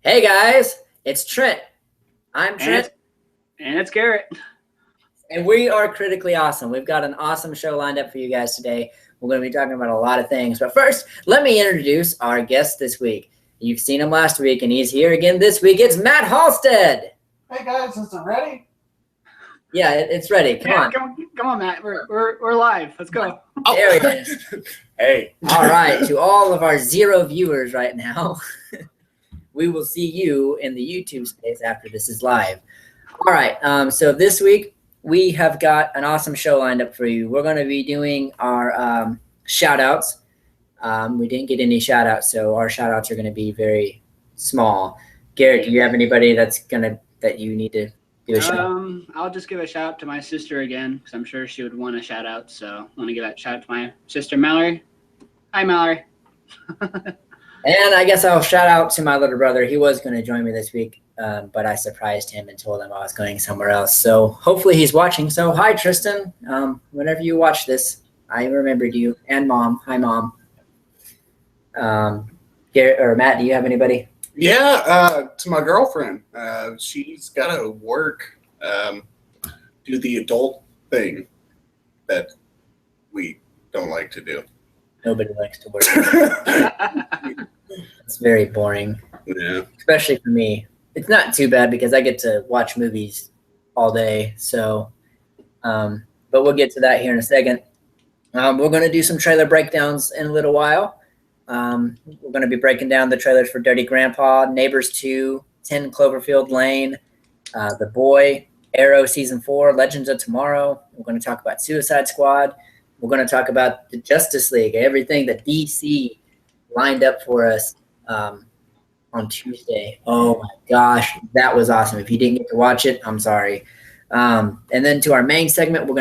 Hey guys, it's Trent. I'm And Trent, it's and it's Garrett. and we are Critically Awesome. We've got an awesome show lined up for you guys today. We're going to be talking about a lot of things. But first, let me introduce our guest this week. You've seen him last week, and he's here again this week. It's Matt Halstead. Hey guys, is it ready? Yeah, it's ready. Come on. Come on, Matt. We're live. Let's go. There he is. Hey. All right, to all of our 0 viewers right now, we will see you in the YouTube space after this is live. All right, so this week we have got an awesome show lined up for you. We're going to be doing our shout outs. We didn't get any shout outs, so our shout outs are going to be very small. Garrett, do you have anybody that you need to do a shout out? I'll just give a shout out to my sister again because I'm sure she would want a shout out. So I want to give that shout out to my sister Mallory. Hi, Mallory. And I guess I'll shout out to my little brother. He was going to join me this week, but I surprised him and told him I was going somewhere else. So hopefully he's watching. So hi, Tristan. Whenever you watch this, I remembered you. And Mom. Hi, Mom. Garrett or Matt, do you have anybody? Yeah, to my girlfriend. She's got to work, do the adult thing that we don't like to do. Nobody likes to work. It's very boring. Yeah. Especially for me. It's not too bad because I get to watch movies all day. So, but we'll get to that here in a second. We're going to do some trailer breakdowns in a little while. We're going to be breaking down the trailers for Dirty Grandpa, Neighbors 2, 10 Cloverfield Lane, The Boy, Arrow Season 4, Legends of Tomorrow. We're going to talk about Suicide Squad. We're going to talk about the Justice League, everything that DC lined up for us on Tuesday. Oh my gosh, that was awesome. If you didn't get to watch it, I'm sorry. And then to our main segment, then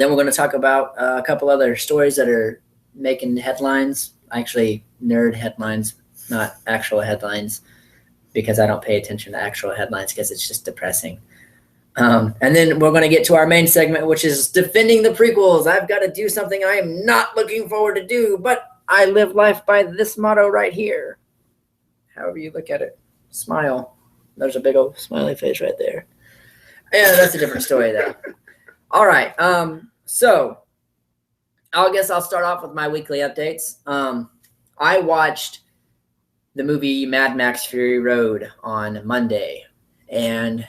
we're going to talk about a couple other stories that are making headlines, actually nerd headlines, not actual headlines, because I don't pay attention to actual headlines because it's just depressing. And then we're going to get to our main segment, which is defending the prequels. I've got to do something I am not looking forward to do, but I live life by this motto right here. However you look at it. Smile. There's a big old smiley face right there. Yeah, that's a different story though. All right. So I guess I'll start off with my weekly updates. I watched the movie Mad Max Fury Road on Monday, and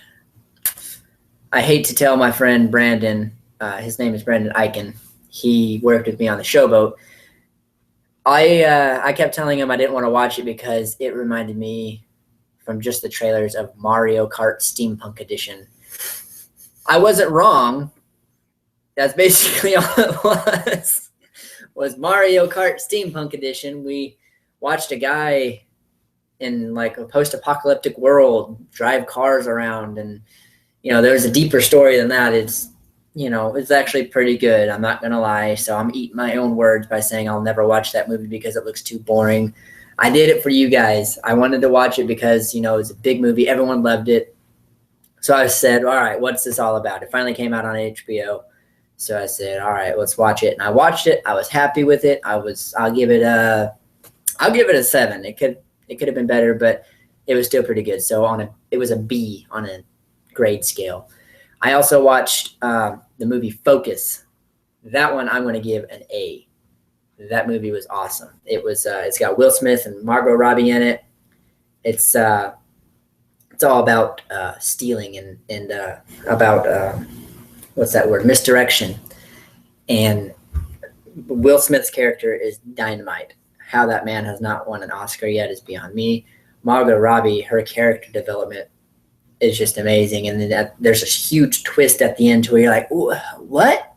I hate to tell my friend Brandon, his name is Brandon Eichen. He worked with me on the Showboat. I kept telling him I didn't want to watch it because it reminded me from just the trailers of Mario Kart Steampunk Edition. I wasn't wrong. That's basically all it was Mario Kart Steampunk Edition. We watched a guy in like a post-apocalyptic world drive cars around, and there's a deeper story than that. It's actually pretty good. I'm not going to lie. So I'm eating my own words by saying I'll never watch that movie because it looks too boring. I did it for you guys. I wanted to watch it because, it's a big movie. Everyone loved it. So I said, all right, what's this all about? It finally came out on HBO. So I said, all right, let's watch it. And I watched it. I was happy with it. I'll give it a 7. It could have been better, but it was still pretty good. So it was a B on a grade scale. I also watched the movie Focus. That one I'm going to give an A. That movie was awesome. It's got Will Smith and Margot Robbie in it. It's all about stealing and about what's that word? Misdirection. And Will Smith's character is dynamite. How that man has not won an Oscar yet is beyond me. Margot Robbie, her character development is just amazing. And then there's a huge twist at the end to where you're like, what?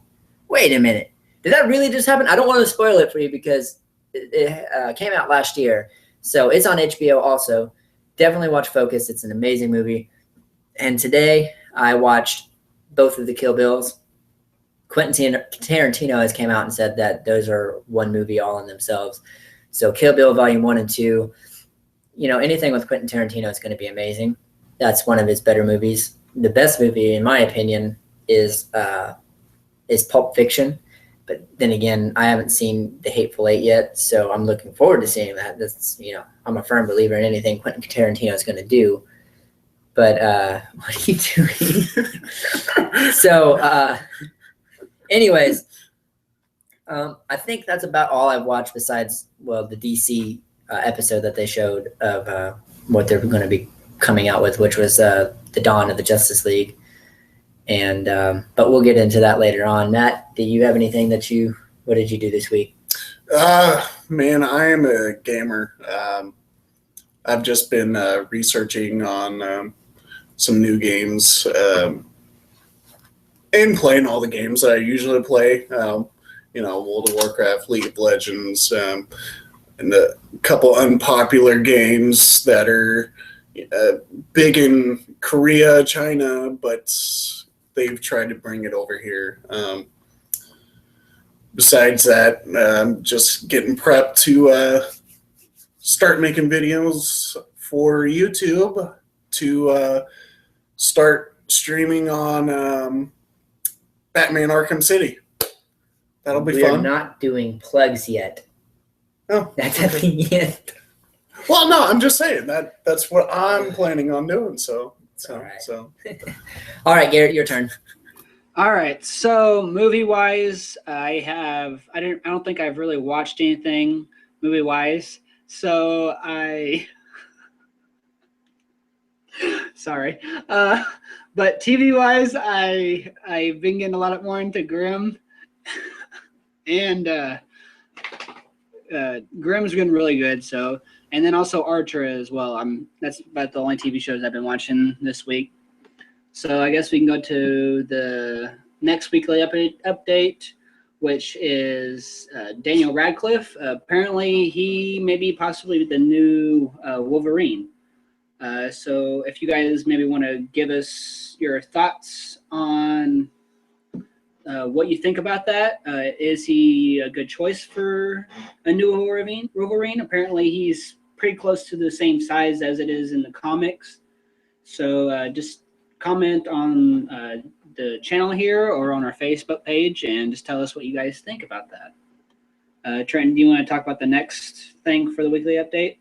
Wait a minute. Did that really just happen? I don't want to spoil it for you because it came out last year. So it's on HBO also. Definitely watch Focus. It's an amazing movie. And today I watched both of the Kill Bills. Quentin Tarantino has came out and said that those are one movie all in themselves. So Kill Bill Volume 1 and 2, anything with Quentin Tarantino is going to be amazing. That's one of his better movies. The best movie, in my opinion, is Pulp Fiction. But then again, I haven't seen The Hateful Eight yet, so I'm looking forward to seeing that. That's, I'm a firm believer in anything Quentin Tarantino is going to do. But what are you doing? So, anyways, I think that's about all I've watched besides, the DC episode that they showed of what they're going to be coming out with, which was the Dawn of the Justice League. And but we'll get into that later on. Matt, do you have anything what did you do this week? Man, I am a gamer. I've just been researching on some new games and playing all the games that I usually play. World of Warcraft, League of Legends, and a couple unpopular games that are big in Korea, China, but they've tried to bring it over here. Besides that, I'm just getting prepped to start making videos for YouTube to start streaming on Batman Arkham City. That'll be fun. We're not doing plugs yet. Oh, that's at the end. Well, no, I'm just saying that's what I'm planning on doing. So. All right. All right, Garrett, your turn. All right. So movie-wise, I don't think I've really watched anything movie-wise. So sorry. But TV-wise, I've been getting a lot more into Grimm, and Grimm's been really good. So. And then also Archer as well. That's about the only TV shows I've been watching this week. So I guess we can go to the next weekly update, which is Daniel Radcliffe. Apparently, he may be possibly the new Wolverine. So if you guys maybe want to give us your thoughts on what you think about that. Is he a good choice for a new Wolverine? Apparently, he's pretty close to the same size as it is in the comics. So just comment on the channel here or on our Facebook page and just tell us what you guys think about that. Trenton, do you want to talk about the next thing for the weekly update?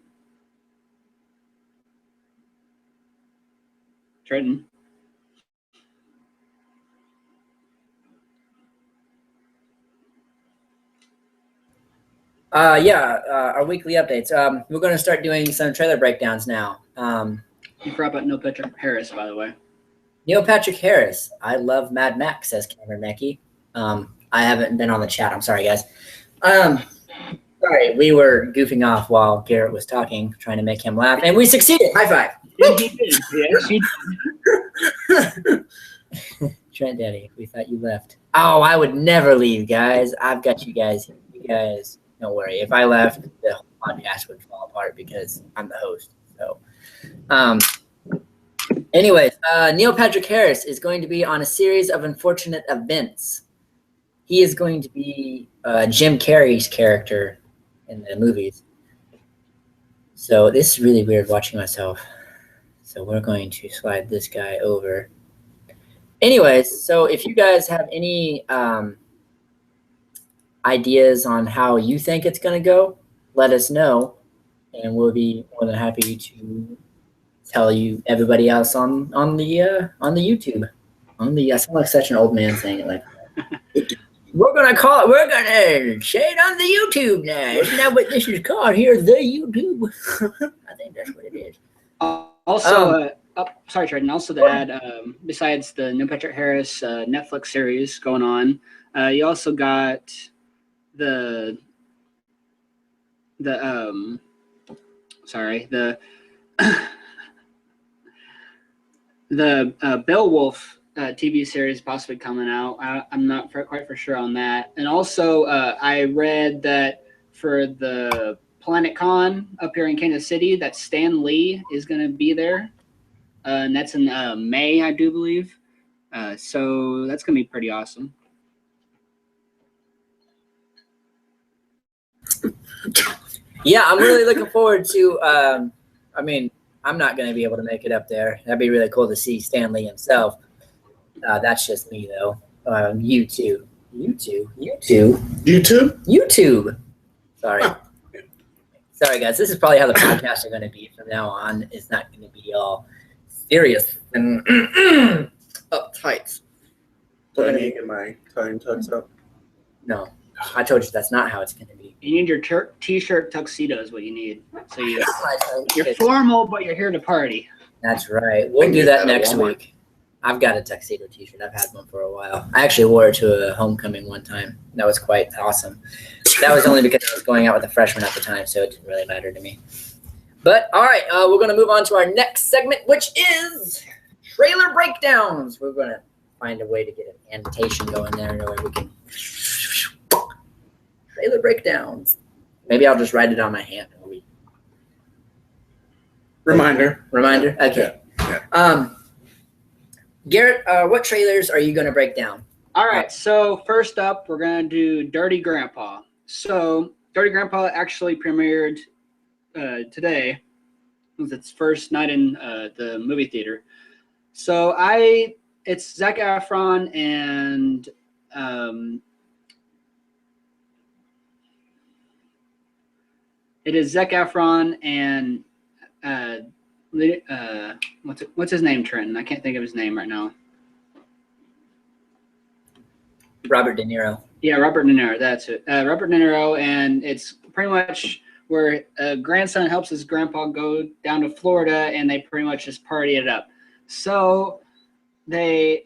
Trenton? Our weekly updates. We're going to start doing some trailer breakdowns now. You forgot about Neil Patrick Harris, by the way. Neil Patrick Harris. I love Mad Max, says Cameron Mackey. I haven't been on the chat. I'm sorry, guys. Sorry, we were goofing off while Garrett was talking, trying to make him laugh, and we succeeded. High five. Yes, you did. Trent Daddy, we thought you left. Oh, I would never leave, guys. I've got you guys. You guys, don't worry. If I left, the whole podcast would fall apart because I'm the host. So, anyways, Neil Patrick Harris is going to be on a series of unfortunate events. He is going to be Jim Carrey's character in the movies. So this is really weird watching myself. So we're going to slide this guy over. Anyways, so if you guys have any ideas on how you think it's going to go, let us know, and we'll be more than happy to tell you everybody else on the YouTube. I sound like such an old man saying it like that. We're gonna say it on the YouTube now. Isn't that what this is called here? The YouTube. I think that's what it is. Also, sorry, Trenton. Also to add, besides the Neil Patrick Harris Netflix series going on, you also got the Beowulf TV series possibly coming out. I'm not quite for sure on that. And also, I read that for the Planet Con up here in Kansas City, that Stan Lee is going to be there. And that's in May, I do believe. So that's going to be pretty awesome. Yeah, I'm really looking forward to I'm not going to be able to make it up there. That'd be really cool to see Stan Lee himself. That's just me, though. You too. YouTube. Sorry. Sorry, guys. This is probably how the podcasts are going to be from now on. It's not going to be all serious and uptight. Do I need to get my tie and tux up? No. I told you that's not how it's going to be. You need your t-shirt tuxedo is what you need. So you're formal, but you're here to party. That's right. We'll do that next week. I've got a tuxedo t-shirt. I've had one for a while. I actually wore it to a homecoming one time. That was quite awesome. That was only because I was going out with a freshman at the time, so it didn't really matter to me. But, all right, we're going to move on to our next segment, which is trailer breakdowns. We're going to find a way to get an annotation going there where we can trailer breakdowns. Maybe I'll just write it on my hand. Reminder. Okay. Yeah. Garrett, what trailers are you going to break down? All right. So first up, we're going to do Dirty Grandpa. So Dirty Grandpa actually premiered today. It was its first night in the movie theater. So it's Zac Efron and it is Zac Efron and what's his name, Trenton? I can't think of his name right now. Robert De Niro. Yeah, Robert De Niro. That's it. Robert De Niro, and it's pretty much where a grandson helps his grandpa go down to Florida, and they pretty much just party it up. So it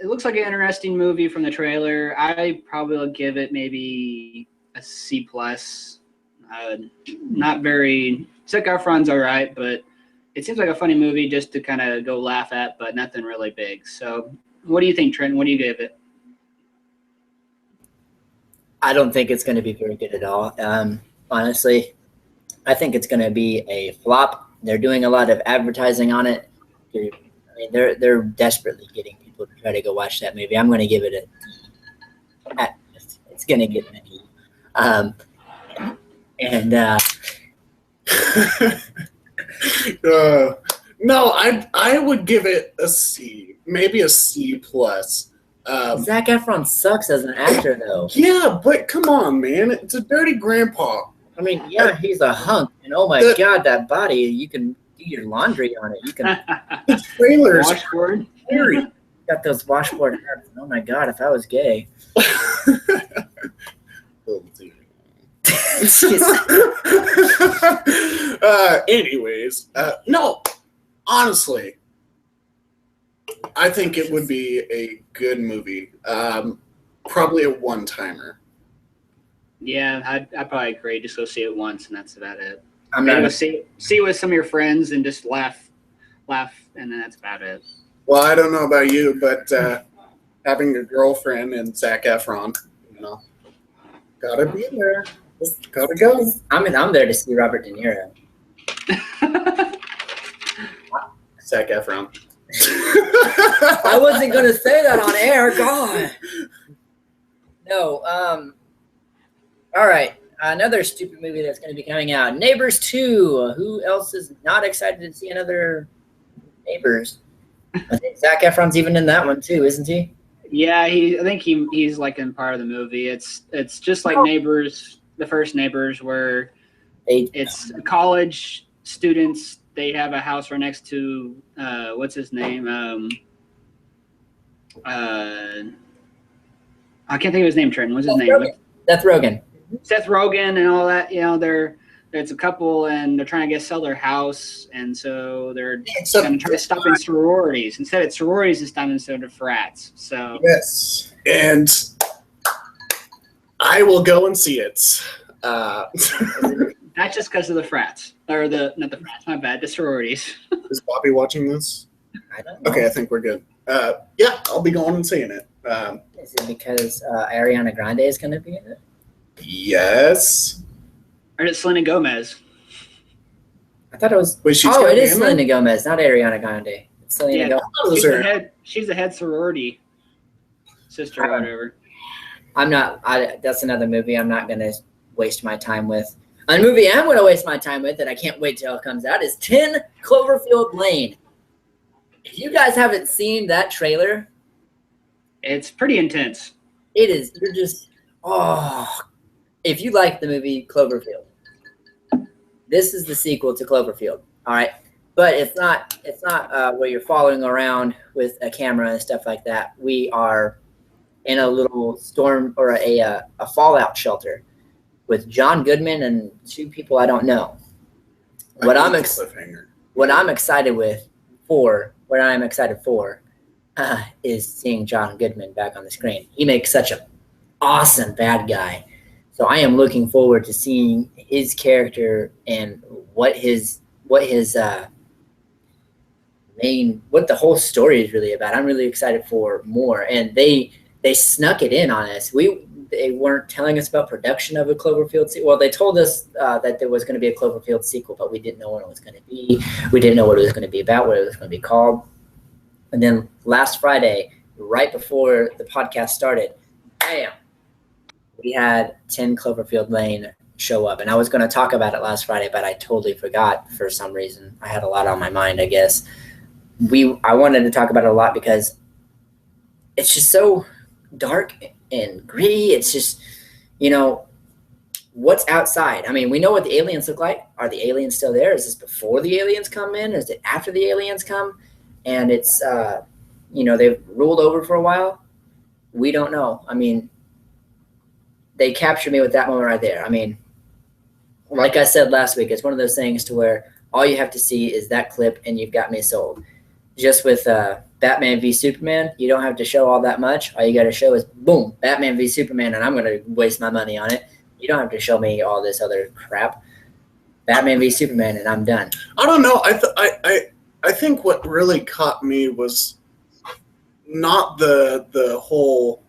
looks like an interesting movie from the trailer. I probably will give it maybe a C+. Not very. Zac Efron's all right, but it seems like a funny movie just to kind of go laugh at, but nothing really big. So, what do you think, Trent? What do you give it? I don't think it's going to be very good at all. Honestly, I think it's going to be a flop. They're doing a lot of advertising on it. They're desperately getting people to try to go watch that movie. I'm going to give it it's going to get an E. No, I would give it a C, maybe a C+. Zac Efron sucks as an actor, though. Yeah, but come on, man, it's a Dirty Grandpa. I mean, yeah, he's a hunk, and oh my god, that body! You can do your laundry on it. You can. The trailers washboard. Got those washboard abs. Oh my god, if I was gay. Anyways, no, honestly, I think it would be a good movie. Probably a one-timer. Yeah, I'd probably agree. Just go see it once, and that's about it. I'm not gonna see it with some of your friends and just laugh, and then that's about it. Well, I don't know about you, but having a girlfriend and Zac Efron, gotta be there. Just gotta go. I'm there to see Robert De Niro. Zac Efron. I wasn't gonna say that on air. God. No. All right. Another stupid movie that's going to be coming out. Neighbors 2. Who else is not excited to see another Neighbors? I think Zac Efron's even in that one too, isn't he? Yeah, I think he's like in part of the movie. It's just like Neighbors, the first Neighbors, where it's college students. They have a house right next to what's his name? I can't think of his name. Trent, what's his name? Seth Rogen. Seth Rogen and all that. It's a couple and they're trying to sell their house, and so they're going to try to stop in sororities. Instead of sororities, it's time instead of frats. So yes, and I will go and see it. Not just because of the frats, or not the frats. My bad. The sororities. Is Bobby watching this? I don't know. Okay, I think we're good. Yeah, I'll be going and seeing it. Is it because Ariana Grande is going to be in it? Yes. Or is it Selena Gomez? I thought it was. Wait, it is Selena Gomez, not Ariana Grande. It's Selena Gomez. She's the head sorority sister or whatever. I'm not. That's another movie I'm not going to waste my time with. A movie I'm going to waste my time with that I can't wait till it comes out is 10 Cloverfield Lane. If you guys haven't seen that trailer, It's pretty intense. It is. You're just if you like the movie Cloverfield, this is the sequel to Cloverfield. All right, but it's not. It's not where you're following around with a camera and stuff like that. We are in a little storm or a fallout shelter with John Goodman and two people I don't know. What I'm excited for is seeing John Goodman back on the screen. He makes such an awesome bad guy. So I am looking forward to seeing his character and what the whole story is really about. I'm really excited for more. And they snuck it in on us. They weren't telling us about production of a Cloverfield sequel. Well, they told us that there was going to be a Cloverfield sequel, but we didn't know when it was going to be. We didn't know what it was going to be about, what it was going to be called. And then last Friday, right before the podcast started, bam, we had 10 Cloverfield Lane show up. And I was going to talk about it last Friday, but I totally forgot for some reason. I had a lot on my mind, I guess. I wanted to talk about it a lot because it's just so dark and gritty. It's just, what's outside? I mean, we know what the aliens look like. Are the aliens still there? Is this before the aliens come in? Is it after the aliens come? And it's, they've ruled over for a while. We don't know. I mean, they captured me with that moment right there. I mean, like I said last week, it's one of those things to where all you have to see is that clip and you've got me sold. Just with Batman v Superman, you don't have to show all that much. All you got to show is, boom, Batman v Superman, and I'm going to waste my money on it. You don't have to show me all this other crap. Batman v Superman, and I'm done. I don't know. I think what really caught me was not the whole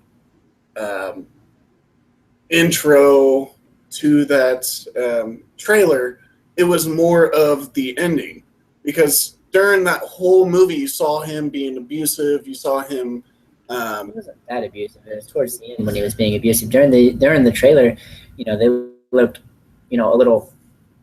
intro to that trailer. It was more of the ending, because during that whole movie, you saw him being abusive. You saw him. He wasn't that abusive. It was towards the end when he was being abusive. During the trailer, they looked, a little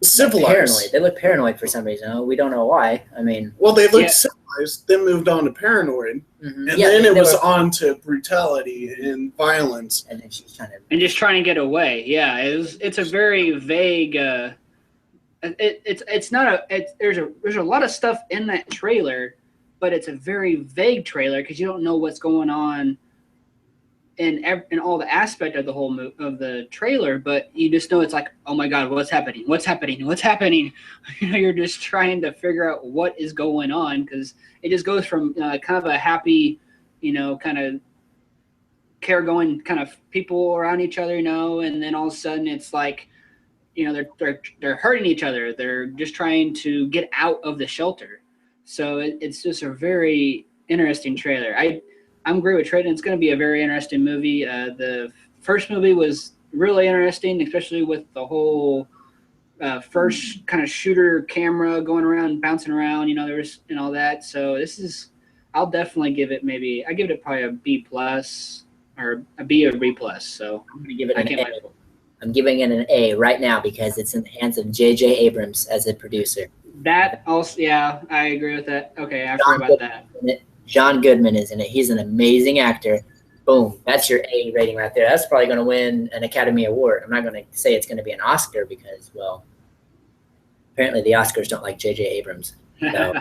civilized. Paranoid. They looked paranoid for some reason. We don't know why. I mean, well, they looked civilized, then moved on to paranoid, and then it was on to brutality and violence. And then she's just trying to get away. Yeah, it's a very vague. It's not there's a lot of stuff in that trailer, but it's a very vague trailer because you don't know what's going on in all the aspect of the whole of the trailer, but you just know it's like, oh my God, what's happening? You're just trying to figure out what is going on, because it just goes from kind of a happy, kind of caregoing kind of people around each other, and then all of a sudden it's like, they're hurting each other. They're just trying to get out of the shelter. So it's just a very interesting trailer. I'm great with trading. It's going to be a very interesting movie. The first movie was really interesting, especially with the whole first kind of shooter camera going around, bouncing around, there was and all that. So I'll definitely give it probably a B plus or a B or B plus. So I'm going to give it an A. I'm giving it an A right now because it's in the hands of J.J. Abrams as a producer. That also, yeah, I agree with that. Okay, I forgot about that. John Goodman is in it. He's an amazing actor. Boom. That's your A rating right there. That's probably going to win an Academy Award. I'm not going to say it's going to be an Oscar because, well, apparently the Oscars don't like J.J. Abrams. So.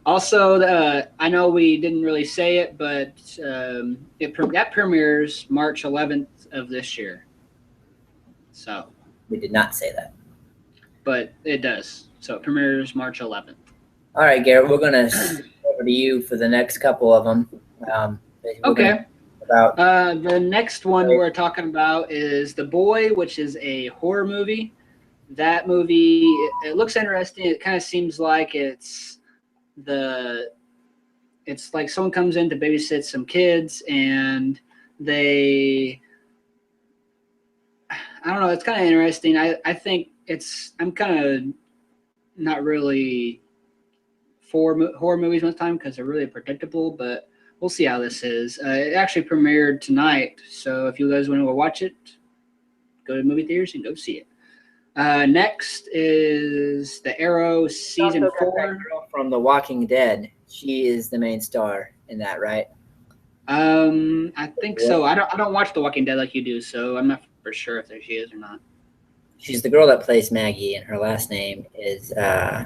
Also, I know we didn't really say it, but that premieres March 11th of this year. So we did not say that. But it does. So it premieres March 11th. All right, Garrett, we're going to over to you for the next couple of them. Okay. The next one we're talking about is The Boy, which is a horror movie. That movie, it looks interesting. It kind of seems like it's like someone comes in to babysit some kids, and I don't know. It's kind of interesting. I think I'm kind of not really for horror movies most time because they're really predictable, but we'll see how this is. It actually premiered tonight, so if you guys want to go watch it, go to movie theaters and go see it. Next is The Arrow season 4. That girl from The Walking Dead. She is the main star in that, right? I think so. I don't watch The Walking Dead like you do, so I'm not for sure if there she is or not. She's the girl that plays Maggie, and her last name is I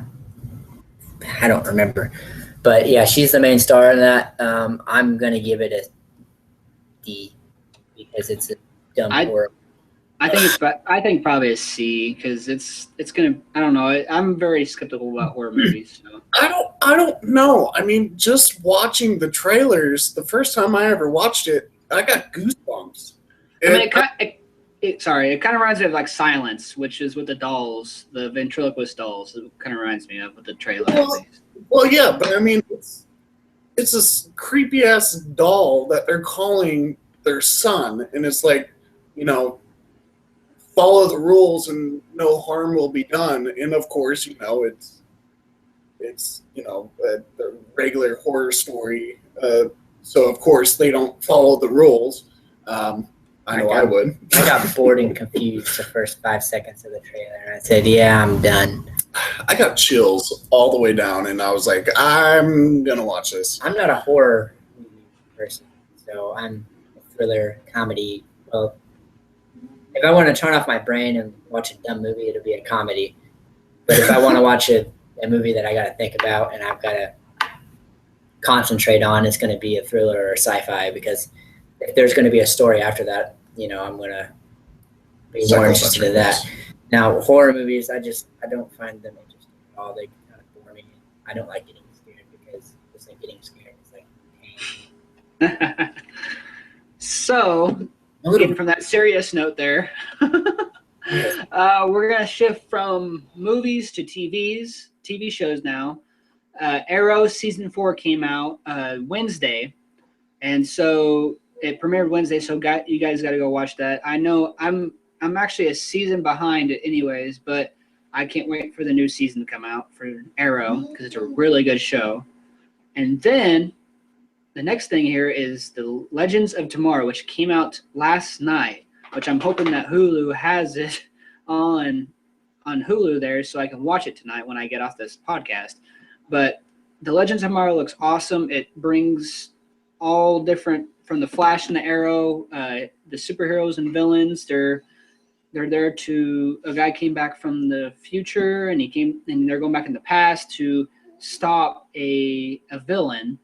don't remember, but yeah, she's the main star in that. I'm gonna give it a D because it's a dumb horror. I think probably a C because it's gonna. I don't know. I'm very skeptical about horror movies. So. I don't know. I mean, just watching the trailers, the first time I ever watched it, I got goosebumps. I mean, it kind of reminds me of like Silence, which is with the dolls, the ventriloquist dolls. It kind of reminds me of with the trailer. Well, yeah, but I mean, it's this creepy ass doll that they're calling their son, and it's like, follow the rules and no harm will be done. And of course, it's a regular horror story. So of course they don't follow the rules. I would. I got bored and confused the first 5 seconds of the trailer, and I said, "Yeah, I'm done." I got chills all the way down, and I was like, "I'm gonna watch this." I'm not a horror movie person, so I'm a thriller comedy. Well, if I want to turn off my brain and watch a dumb movie, it'll be a comedy. But if I want to watch a movie that I got to think about and I've got to concentrate on, it's going to be a thriller or a sci-fi, because if there's going to be a story after that, I'm going to be more interested in that. Now, horror movies, I don't find them interesting at all. They kind of bore me. I don't like getting scared because it's like getting scared. It's like pain. So, getting from that serious note there, we're going to shift from movies to TV shows now. Arrow Season 4 came out Wednesday, and so it premiered Wednesday, so you guys got to go watch that. I know I'm actually a season behind it anyways, but I can't wait for the new season to come out for Arrow because it's a really good show. And then the next thing here is The Legends of Tomorrow, which came out last night, which I'm hoping that Hulu has it on Hulu there so I can watch it tonight when I get off this podcast. But The Legends of Tomorrow looks awesome. It brings all different, from the Flash and the Arrow, the superheroes and villains. They're there to, a guy came back from the future and they're going back in the past to stop a villain.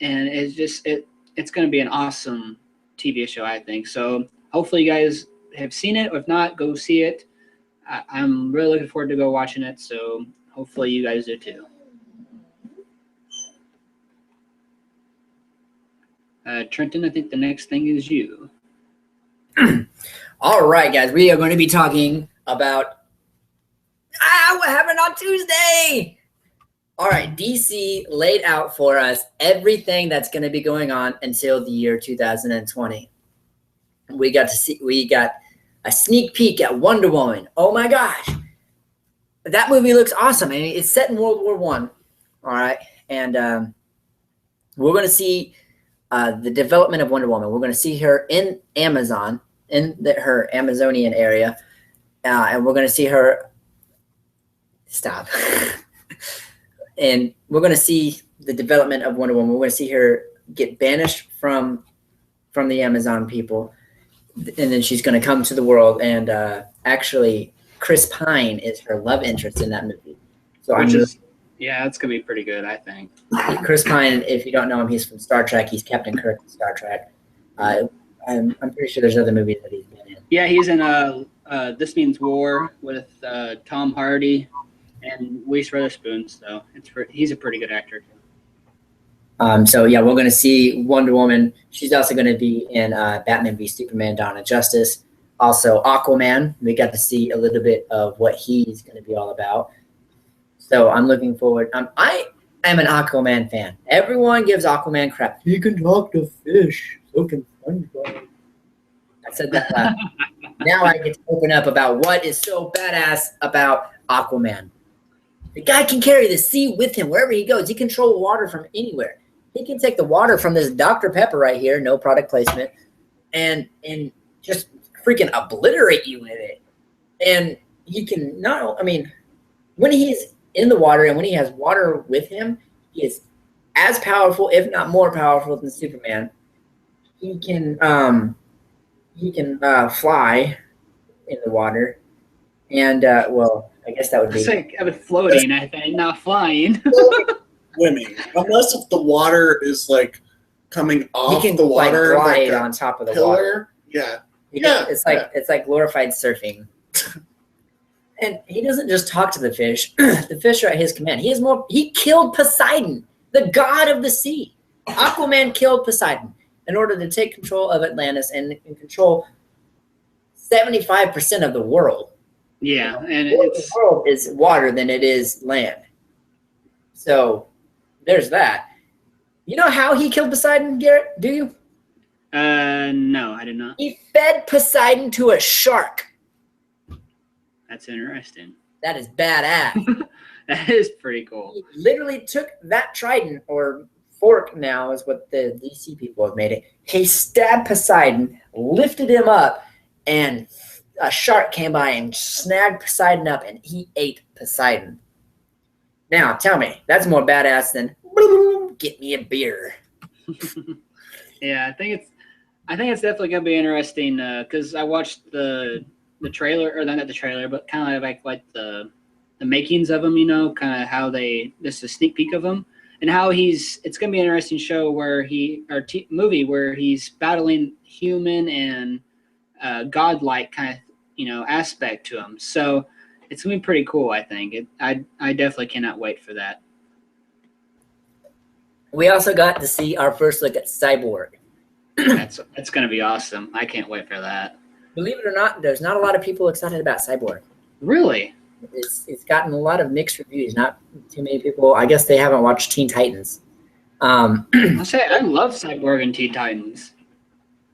And it's going to be an awesome TV show, I think. So hopefully you guys have seen it. If not, go see it. I'm really looking forward to go watching it. So hopefully you guys do too. Trenton, I think the next thing is you. All right, guys. We are going to be talking about what happened on Tuesday. All right, DC laid out for us everything that's going to be going on until the year 2020. We got a sneak peek at Wonder Woman. Oh my gosh, that movie looks awesome. I mean, it's set in World War I. All right, and we're going to see the development of Wonder Woman. We're going to see her in Amazon, her Amazonian area, and we're going to see her. Stop. And we're going to see the development of Wonder Woman. We're going to see her get banished from the Amazon people, and then she's going to come to the world. And actually, Chris Pine is her love interest in that movie. So it's going to be pretty good, I think. Chris Pine, if you don't know him, he's from Star Trek. He's Captain Kirk in Star Trek. I'm pretty sure there's other movies that he's been in. Yeah, he's in This Means War with Tom Hardy and Reese Witherspoon, so he's a pretty good actor too. So yeah, we're going to see Wonder Woman. She's also going to be in Batman v Superman: Dawn of Justice. Also Aquaman. We got to see a little bit of what he's going to be all about. So I'm looking forward. I am an Aquaman fan. Everyone gives Aquaman crap. He can talk to fish. So can SpongeBob. I said that last. Now I get to open up about what is so badass about Aquaman. The guy can carry the sea with him wherever he goes. He can control water from anywhere. He can take the water from this Dr. Pepper right here, no product placement, and just freaking obliterate you with it. And he can when he's in the water and when he has water with him, he is as powerful, if not more powerful than Superman. he can fly in the water, and well, I guess that would It's be like I was floating, I think, not flying. Swimming, unless if the water is like coming he off can the like water glide like a on top of the water. pillar. Yeah, yeah, It's like glorified surfing. And he doesn't just talk to the fish. The fish are at his command. He killed Poseidon, the god of the sea. Aquaman killed Poseidon in order to take control of Atlantis and control 75% of the world. Yeah, and More of the it's world is water than it is land. So there's that. You know how he killed Poseidon, Garrett? Do you? no, I did not. He fed Poseidon to a shark. That's interesting. That is badass. That is pretty cool. He literally took that trident, or fork now is what the DC people have made it. He stabbed Poseidon, lifted him up, and a shark came by and snagged Poseidon up, and he ate Poseidon. Now, tell me, that's more badass than get me a beer. Yeah, I think it's definitely gonna be interesting because I watched the trailer, or not the trailer, but kind of like the makings of him. You know, kind of how this is a sneak peek of him, and how it's gonna be an interesting show where movie where he's battling human and godlike kind of aspect to him. So it's gonna be pretty cool. I think I definitely cannot wait for that. We also got to see our first look at Cyborg. That's gonna be awesome. I can't wait for that. Believe it or not, there's not a lot of people excited about Cyborg. Really? It's gotten a lot of mixed reviews. Not too many people. I guess they haven't watched Teen Titans. I'll say I love Cyborg and Teen Titans.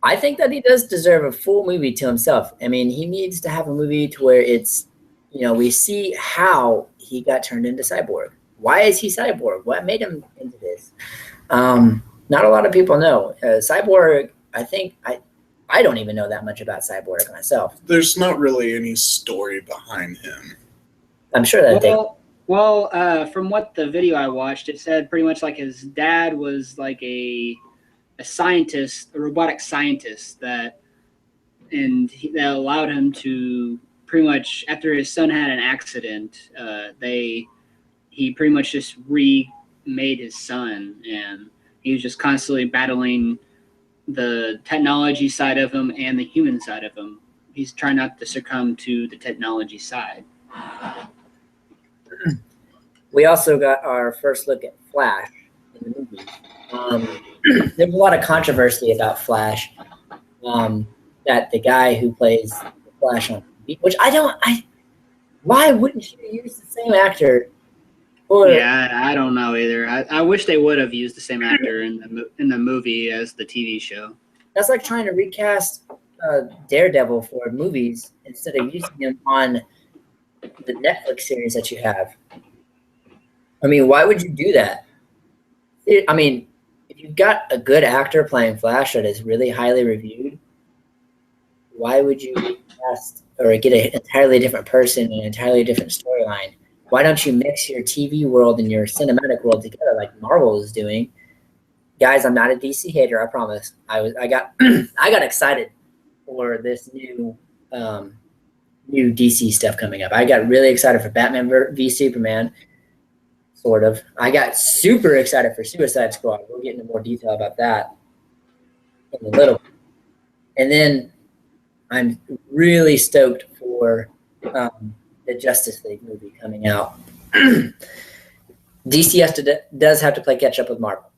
I think that he does deserve a full movie to himself. I mean, he needs to have a movie to where it's, we see how he got turned into Cyborg. Why is he Cyborg? What made him into this? Not a lot of people know. Cyborg, I don't even know that much about Cyborg myself. there's not really any story behind him. I'm sure that From what the video I watched, it said pretty much like his dad was like a scientist, a robotic scientist that allowed him to pretty much, after his son had an accident, he pretty much just remade his son, and he was just constantly battling the technology side of him and the human side of him. He's trying not to succumb to the technology side. we also got our first look at Flash in the movie. There's a lot of controversy about Flash. That the guy who plays Flash on TV, which why wouldn't you use the same actor? Yeah, I don't know either. I wish they would have used the same actor in the movie as the TV show. That's like trying to recast Daredevil for movies instead of using him on the Netflix series that you have. I mean, why would you do that? I mean, if you've got a good actor playing Flash that is really highly reviewed, why would you cast or get an entirely different person and an entirely different storyline? Why don't you mix your TV world and your cinematic world together like Marvel is doing? Guys, I'm not a DC hater, I promise. I got I got excited for this new DC stuff coming up. I got really excited for Batman v Superman, sort of. I got super excited for Suicide Squad. We'll get into more detail about that in a little. And then I'm really stoked for the Justice League movie coming out. DC does have to play catch up with Marvel.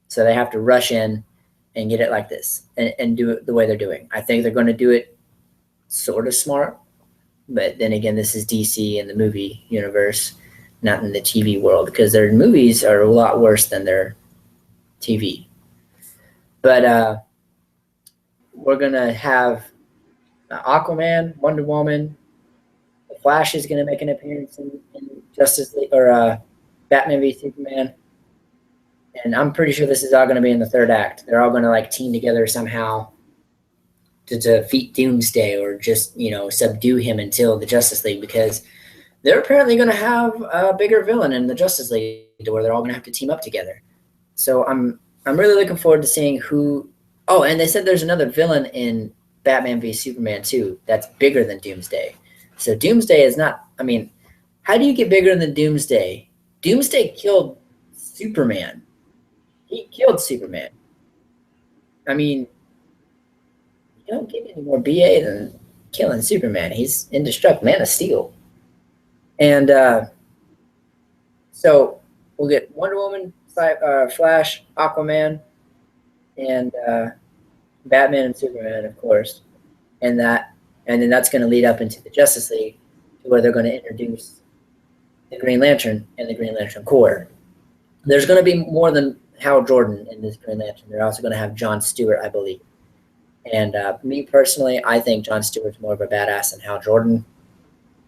So they have to rush in and get it like this and do it the way they're doing. I think they're going to do it sort of smart. But then again, this is DC in the movie universe, not in the TV world, because their movies are a lot worse than their TV. But we're going to have Aquaman, Wonder Woman, the Flash is going to make an appearance in Justice League or Batman v Superman, and I'm pretty sure this is all going to be in the third act. They're all going to like team together somehow to defeat Doomsday or just subdue him until the Justice League, because they're apparently going to have a bigger villain in the Justice League to where they're all going to have to team up together. So I'm really looking forward to seeing who Oh, and they said there's another villain in Batman v Superman 2 that's bigger than Doomsday. So Doomsday is not. I mean, how do you get bigger than Doomsday? Doomsday killed Superman. He killed Superman. I mean, you don't get any more BA than killing Superman. He's indestructible, Man of Steel. And so we'll get Wonder Woman, Flash, Aquaman, and Batman and Superman, of course. And then that's going to lead up into the Justice League, to where they're going to introduce the Green Lantern and the Green Lantern Corps. There's going to be more than Hal Jordan in this Green Lantern. They're also going to have John Stewart, I believe. And me personally, I think John Stewart's more of a badass than Hal Jordan.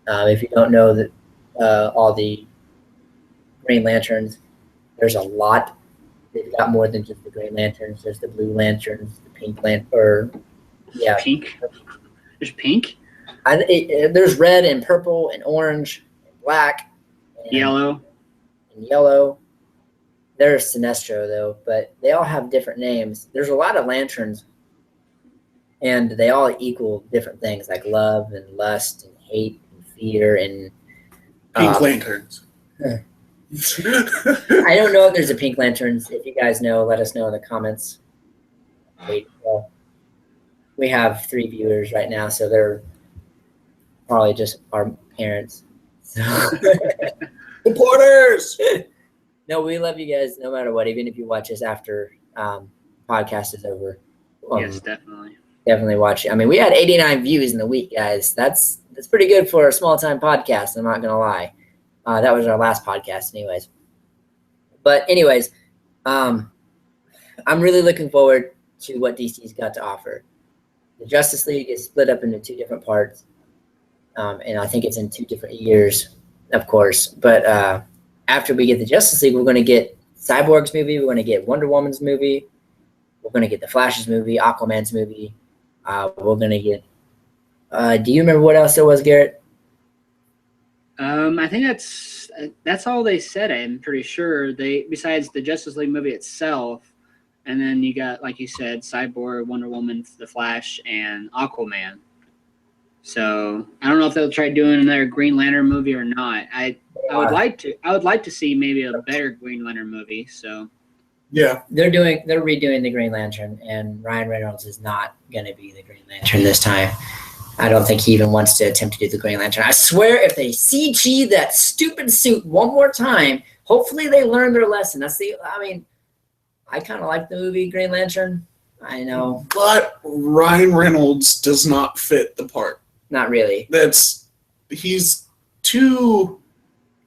If you don't know that all the Green Lanterns, there's a lot. They've got more than just the Green Lanterns. There's the Blue Lanterns, the Pink Lantern, Pink. There's pink. There's red and purple and orange and black, and Yellow. And yellow. There's Sinestro though, but they all have different names. There's a lot of lanterns, and they all equal different things like love and lust and hate and fear and Pink lanterns. I don't know if there's a Pink Lanterns. If you guys know, let us know in the comments. Well, we have 3 viewers right now, so they're probably just our parents. So. Supporters! No, we love you guys no matter what, even if you watch us after podcast is over. Yes, definitely. Definitely watch it. I mean, we had 89 views in the week, guys. That's pretty good for a small-time podcast, I'm not going to lie. That was our last podcast anyways. But anyways, I'm really looking forward to what DC's got to offer. The Justice League is split up into 2 different parts, and I think it's in 2 different years, of course. But after we get the Justice League, we're going to get Cyborg's movie, we're going to get Wonder Woman's movie, we're going to get the Flash's movie, Aquaman's movie. We're going to get do you remember what else there was, Garrett? I think that's all they said. I'm pretty sure besides the Justice League movie itself, and then you got, like you said, Cyborg, Wonder Woman, The Flash, and Aquaman. So I don't know if they'll try doing another Green Lantern movie or not. I would like to see maybe a better Green Lantern movie. So yeah, they're redoing the Green Lantern, and Ryan Reynolds is not going to be the Green Lantern this time. I don't think he even wants to attempt to do the Green Lantern. I swear, if they CG that stupid suit one more time, hopefully they learn their lesson. I kind of like the movie Green Lantern. I know. But Ryan Reynolds does not fit the part. Not really. He's too...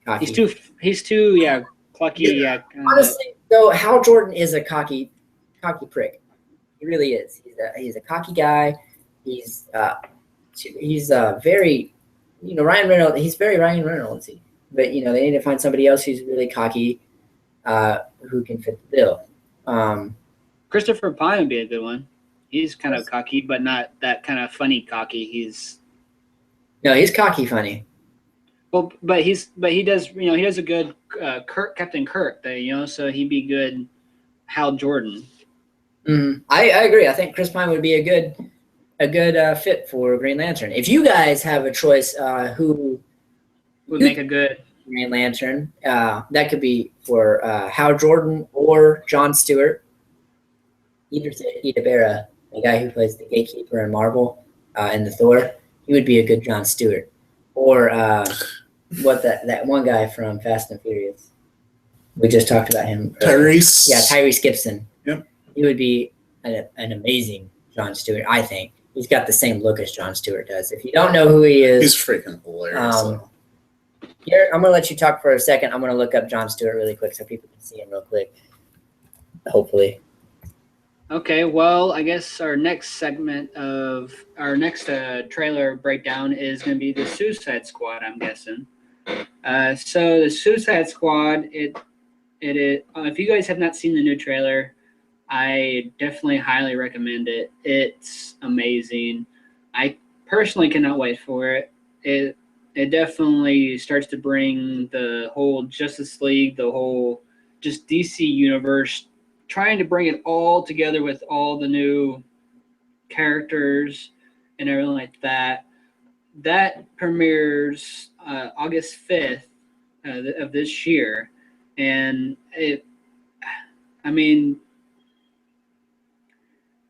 Cocky. He's too clucky. Yeah. Honestly, though, Hal Jordan is a cocky prick. He really is. He's a cocky guy. He's very, Ryan Reynolds. He's very Ryan Reynoldsy. But they need to find somebody else who's really cocky, who can fit the bill. Christopher Pine would be a good one. He's kind of cocky, but not that kind of funny cocky. He's cocky funny. Well, but he does a good Captain Kirk there, so he'd be good Hal Jordan. Mm-hmm. I agree. I think Chris Pine would be a good fit for Green Lantern. If you guys have a choice, who would make a good Green Lantern, that could be for Hal Jordan or John Stewart. Either Itabera, the guy who plays the Gatekeeper in Marvel and the Thor, he would be a good John Stewart. Or that one guy from Fast and Furious. We just talked about him. Tyrese. Yeah, Tyrese Gibson. Yep. He would be an amazing John Stewart, I think. He's got the same look as John Stewart does. If you don't know who he is, he's freaking hilarious. Here, I'm going to let you talk for a second. I'm going to look up John Stewart really quick so people can see him real quick. Hopefully. Okay, well, I guess our next segment of our next trailer breakdown is going to be the Suicide Squad, I'm guessing. So the Suicide Squad, if you guys have not seen the new trailer, I definitely highly recommend it. It's amazing. I personally cannot wait for it. It definitely starts to bring the whole Justice League, the whole just DC universe trying to bring it all together with all the new characters and everything like that. That premieres August 5th of this year, and I mean,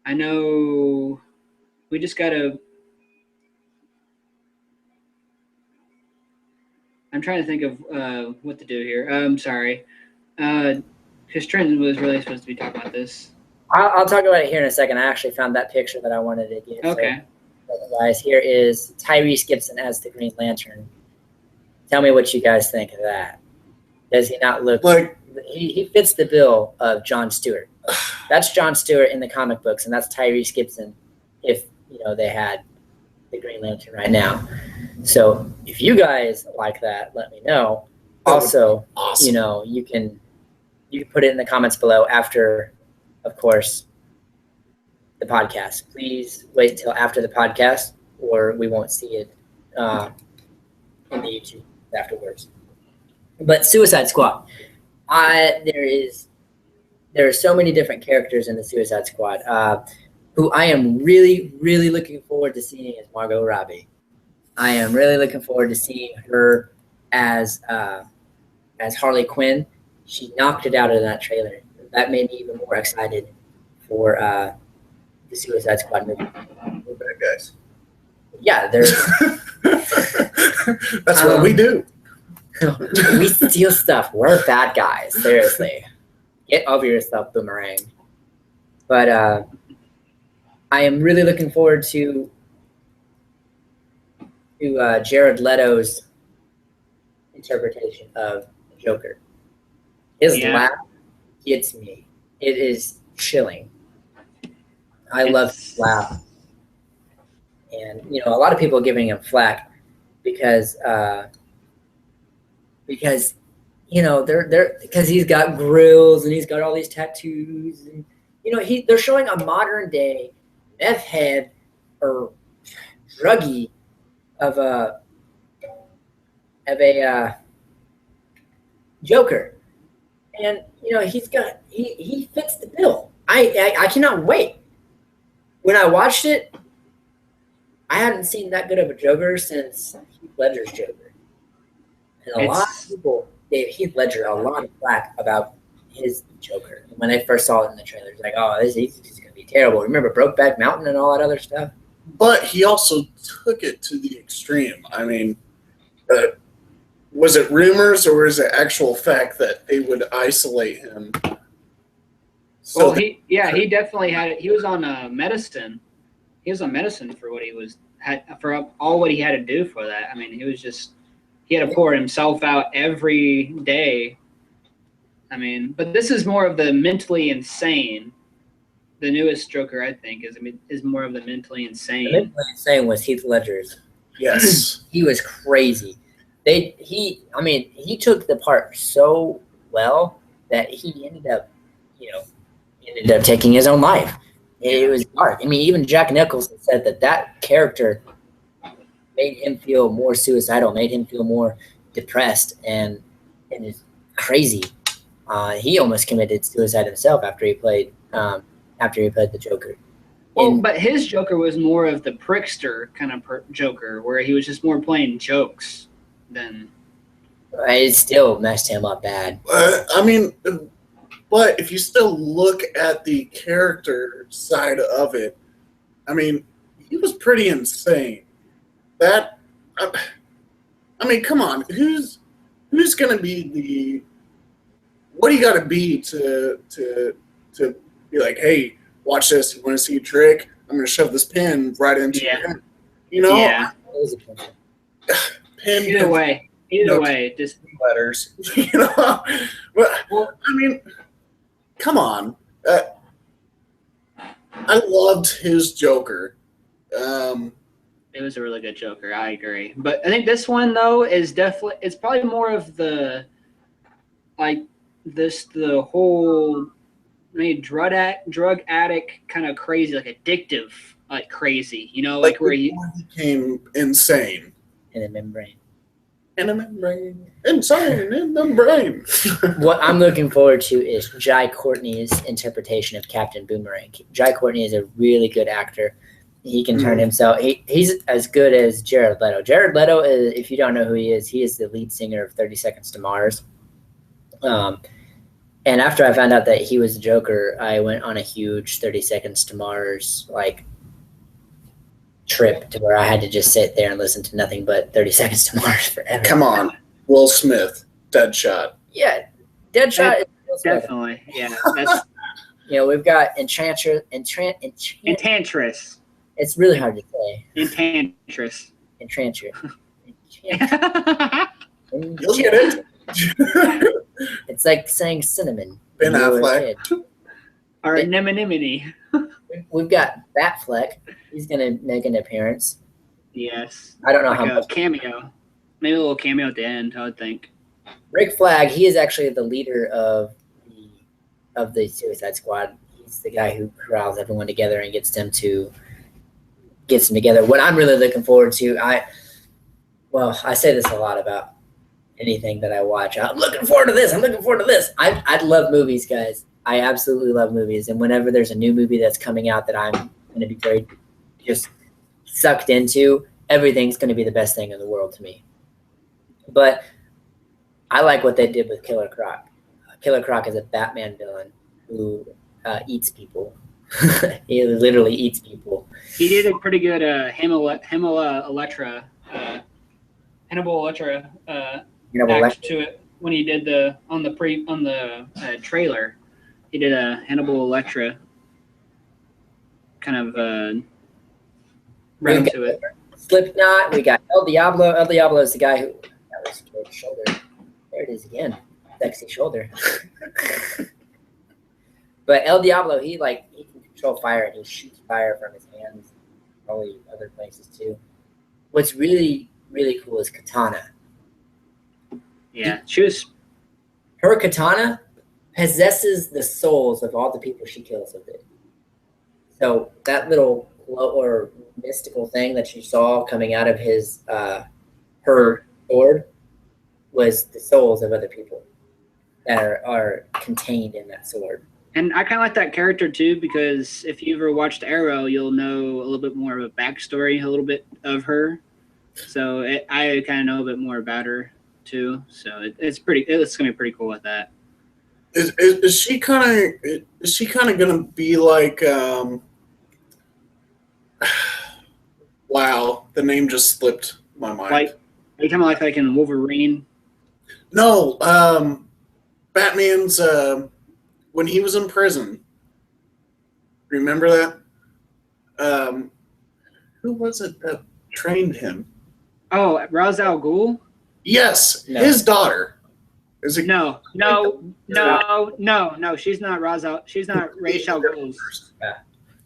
I know we just gotta. I'm trying to think of what to do here. I'm sorry, because Trenton was really supposed to be talking about this. I'll talk about it here in a second. I actually found that picture that I wanted to get. Okay. So, guys, here is Tyrese Gibson as the Green Lantern. Tell me what you guys think of that. Does he not look Like, he fits the bill of Jon Stewart? That's Jon Stewart in the comic books, and that's Tyrese Gibson if they had the Green Lantern right now. So if you guys like that, let me know. Also, awesome. you can put it in the comments below after, of course, the podcast. Please wait until after the podcast, or we won't see it in the YouTube afterwards. But Suicide Squad, there are so many different characters in the Suicide Squad. Who I am really, really looking forward to seeing is Margot Robbie. I am really looking forward to seeing her as Harley Quinn. She knocked it out of that trailer. That made me even more excited for the Suicide Squad movie. We're bad guys. Yeah, there's. That's what we do. We steal stuff. We're bad guys. Seriously, get over yourself, Boomerang. But I am really looking forward to Jared Leto's interpretation of Joker. His laugh gets me. It is chilling. I love his laugh. And, a lot of people are giving him flack because because he's got grills and he's got all these tattoos and they're showing a modern day meth head or druggie of a Joker, and he fits the bill. I cannot wait. When I watched it, I hadn't seen that good of a Joker since Heath Ledger's Joker, and a lot of people gave Heath Ledger a lot of flack about his Joker. When they first saw it in the trailer, it's like, oh, he's going to be terrible. Remember Brokeback Mountain and all that other stuff? But he also took it to the extreme. I mean, was it rumors or was it actual fact that they would isolate him? So he definitely had it. He was on medicine. He was on medicine for what for all what he had to do for that. I mean, he had to pour himself out every day. I mean, but this is more of the mentally insane. The newest Joker, I think, is more of the mentally insane. The mentally insane was Heath Ledger's. Yes. He was crazy. He took the part so well that he ended up taking his own life. It was dark. I mean, even Jack Nicholson said that character made him feel more suicidal, made him feel more depressed, and it's crazy. He almost committed suicide himself after he played the Joker. Well, but his Joker was more of the prickster kind of Joker, where he was just more playing jokes than. It still messed him up bad. But if you still look at the character side of it, I mean, he was pretty insane. Come on, who's going to be the? What do you got to be to be like, hey, watch this. You want to see a trick? I'm going to shove this pin right into your head. Yeah. Pin. Either way, just letters. Well, I mean, come on. I loved his Joker. It was a really good Joker. I agree, but I think this one though is definitely it's probably more of the the whole drug addict kind of crazy, like addictive, like crazy, like where he became insane in the membrane. in a membrane, inside in the brain. What I'm looking forward to is Jai Courtney's interpretation of Captain Boomerang. Jai Courtney is a really good actor. He can turn himself. He's as good as Jared Leto. Jared Leto is, if you don't know who he is the lead singer of 30 Seconds to Mars. And after I found out that he was the Joker, I went on a huge 30 Seconds to Mars trip to where I had to just sit there and listen to nothing but 30 Seconds to Mars forever. Come on, Will Smith, Deadshot. Yeah, Deadshot. Definitely, yeah. That's we've got Enchantress. It's really hard to say. Enchantress. Enchantress. You'll get it. It's like saying cinnamon. Ben Affleck. Or anemone. We've got Batfleck. He's going to make an appearance. Yes. I don't know like how a much. Cameo. Maybe a little cameo at the end, I would think. Rick Flag, he is actually the leader of the Suicide Squad. He's the guy who corrals everyone together and gets them together. What I'm really looking forward to, I say this a lot about anything that I watch. I'm looking forward to this. I love movies, guys. I absolutely love movies. And whenever there's a new movie that's coming out that I'm going to be very just sucked into, everything's going to be the best thing in the world to me. But I like what they did with Killer Croc. Killer Croc is a Batman villain who eats people. He literally eats people. He did a pretty good Hannibal Electra act to it when he did on the trailer. He did a Hannibal Electra kind of run to it. Slipknot. We got El Diablo. El Diablo is the guy who that was his shoulder. There it is again. Sexy shoulder. But El Diablo, he can control fire and he shoots fire from his hands, probably other places too. What's really, really cool is Katana. Yeah, her katana possesses the souls of all the people she kills with it. So that little or mystical thing that you saw coming out of her sword was the souls of other people that are contained in that sword. And I kind of like that character too, because if you ever watched Arrow, you'll know a little bit more of a backstory, a little bit of her. So I kind of know a bit more about her too. So it's gonna be pretty cool with that. Is she kind of gonna be like? Wow, the name just slipped my mind. Like, are you talking about like in Wolverine? No, Batman's when he was in prison. Remember that? Who was it that trained him? Oh, Ra's al Ghul? Yes, No. his daughter. Is it? No. She's not Ra's al. She's not Ra's al Ghul's.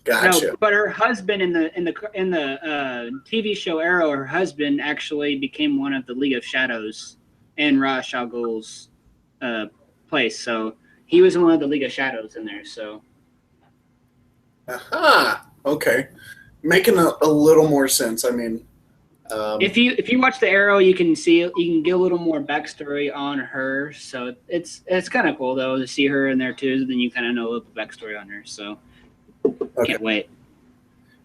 Gotcha. No, but her husband in the TV show Arrow, her husband actually became one of the League of Shadows in Ra's al Ghul's place. So he was one of the League of Shadows in there. So. Aha. Okay, making a little more sense. I mean, if you watch the Arrow, you can get a little more backstory on her. So it's kind of cool though to see her in there too. Then you kind of know a little backstory on her. So can't wait.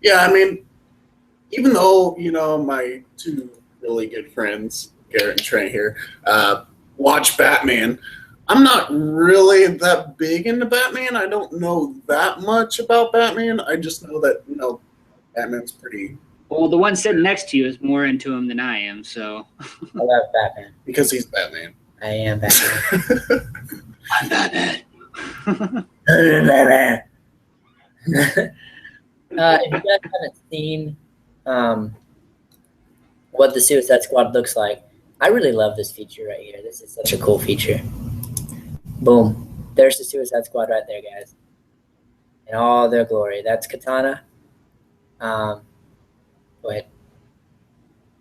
Yeah, I mean, even though my two really good friends, Garrett and Trey here, watch Batman, I'm not really that big into Batman. I don't know that much about Batman. I just know that Batman's pretty. Well, the one sitting next to you is more into him than I am, so. I love Batman. Because he's Batman. I am Batman. I'm Batman. Batman. If you guys haven't seen what the Suicide Squad looks like, I really love this feature right here. This is such a cool feature. Boom. There's the Suicide Squad right there, guys. In all their glory. That's Katana. Go ahead.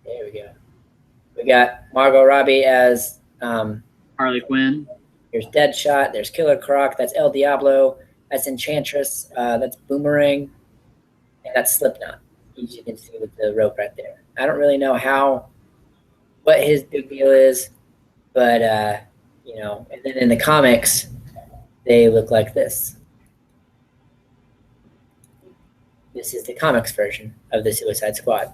There we go. We got Margot Robbie as Harley Quinn. There's Deadshot. There's Killer Croc. That's El Diablo. That's Enchantress. That's Boomerang. And that's Slipknot. As you can see with the rope right there. I don't really know what his big deal is, but you know, and then in the comics, they look like this. This is the comics version of the Suicide Squad.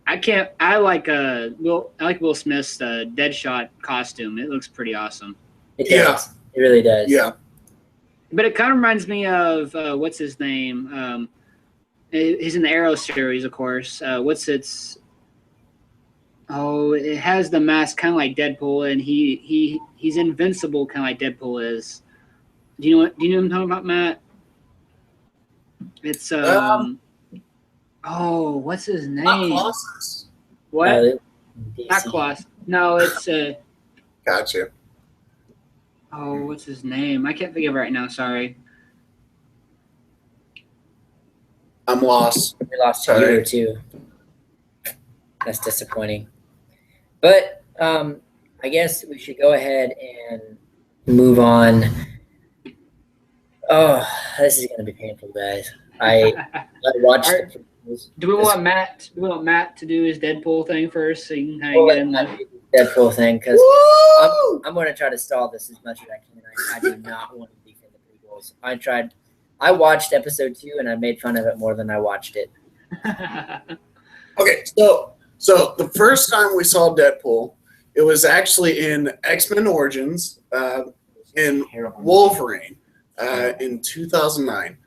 I like Will Smith's Deadshot costume. It looks pretty awesome. It does. It really does. Yeah. But it kind of reminds me of what's his name? He's in the Arrow series, of course. It has the mask kind of like Deadpool, and he's invincible, kind of like Deadpool is. Do you know what I'm talking about, Matt? It's what's his name? Not Colossus. What? DC. Not Colossus. No, it's Gotcha. what's his name? I can't think of it right now. Sorry. I'm lost. We lost Sorry. you too. That's disappointing. But I guess we should go ahead and move on. Oh, this is gonna be painful, guys. I watched. Do we want Matt to do his Deadpool thing first, so you can kind of get in the Deadpool thing? Because I'm going to try to stall this as much as I can. I do not want to defend the prequels. I watched episode 2 and I made fun of it more than I watched it. Okay, so the first time we saw Deadpool, it was actually in X-Men Origins in Wolverine in 2009.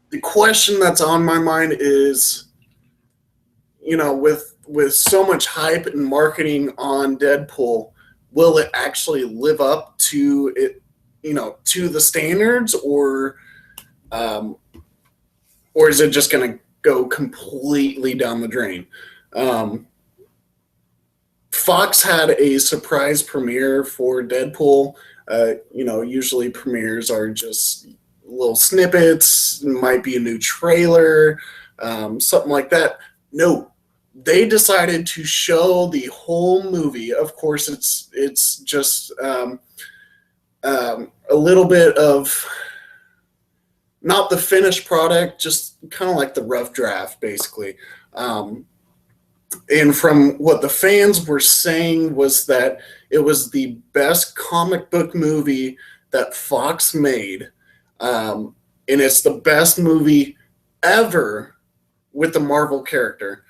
The question that's on my mind is, you know, with so much hype and marketing on Deadpool, will it actually live up to it, you know, to the standards, or is it just going to go completely down the drain? Fox had a surprise premiere for Deadpool. You know, usually premieres are just little snippets, might be a new trailer, something like that. No, they decided to show the whole movie. Of course, it's just a little bit of not the finished product, just kind of like the rough draft, basically. And from what the fans were saying was that it was the best comic book movie that Fox made. And it's the best movie ever with the Marvel character.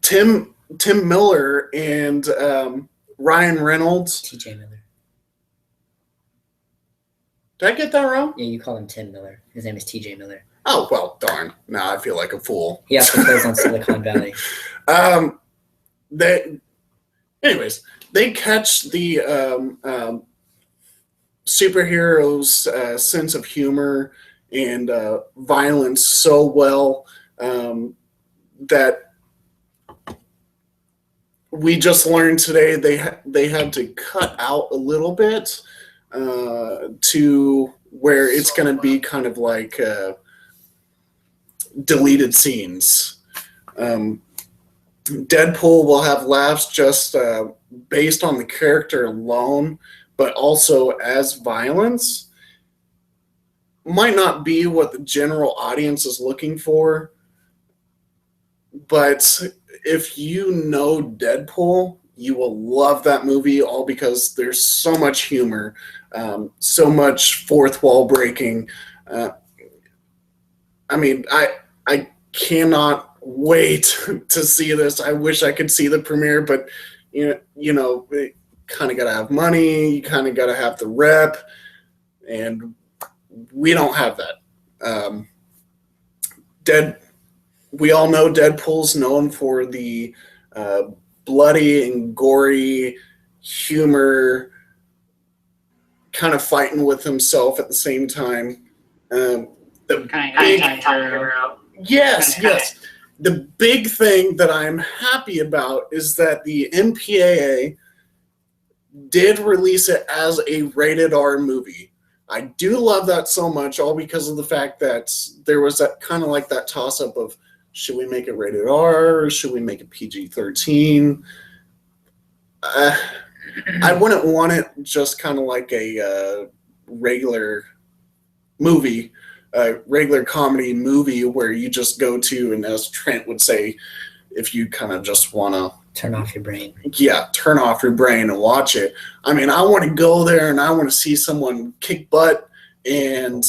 Tim Miller and Ryan Reynolds. TJ Miller. Did I get that wrong? Yeah, you call him Tim Miller. His name is TJ Miller. Oh, well, darn. Now I feel like a fool. He also plays on Silicon Valley. They catch the superheroes' sense of humor and violence so well that we just learned today they had to cut out a little bit to where it's going to be kind of like deleted scenes. Deadpool will have laughs just based on the character alone, but also as violence. Might not be what the general audience is looking for, but if you know Deadpool, you will love that movie, all because there's so much humor, so much fourth wall breaking. I mean, I cannot wait to see this. I wish I could see the premiere, but you know, you kind of got to have money. You kind of got to have the rep, and we don't have that. We all know Deadpool's known for the bloody and gory humor, kind of fighting with himself at the same time. Yes. The big thing that I'm happy about is that the MPAA did release it as a rated R movie. I do love that so much, all because of the fact that there was that kind of like that toss-up of, should we make it rated R or should we make it PG-13? I wouldn't want it just kind of like a regular movie. a regular comedy movie where you just go to, and as Trent would say, if you kind of just want to turn off your brain. Yeah, turn off your brain and watch it. I mean, I want to go there and I want to see someone kick butt and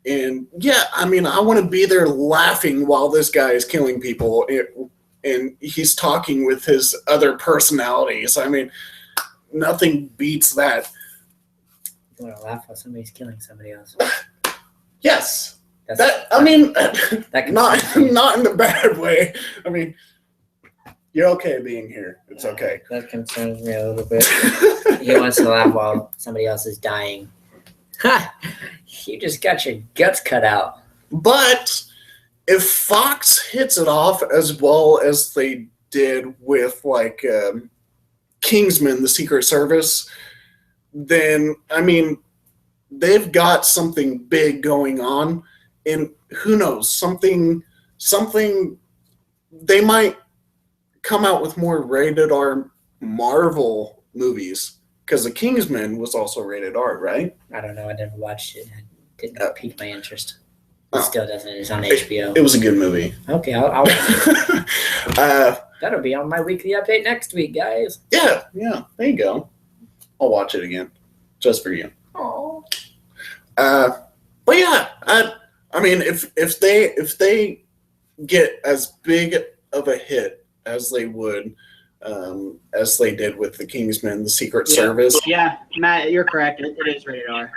yeah, I mean, I want to be there laughing while this guy is killing people and he's talking with his other personalities. I mean, nothing beats that. You want to laugh while somebody's killing somebody else. Yes. Not in a bad way. I mean, you're okay being here. It's okay. That concerns me a little bit. He wants to laugh while somebody else is dying. Ha! You just got your guts cut out. But if Fox hits it off as well as they did with like Kingsman, the Secret Service, then I mean they've got something big going on, and who knows, something they might come out with more rated R Marvel movies, because the Kingsman was also rated R, right? I don't know. I never watched it. It didn't pique my interest. It still doesn't. It's on HBO. It was a good movie. Okay, I'll that'll be on my weekly update next week, guys. Yeah, there you go. I'll watch it again, just for you. Oh. But yeah, I mean, if they get as big of a hit as they would, as they did with the Kingsman, the Secret Service. Yeah, Matt, you're correct. It is rated R.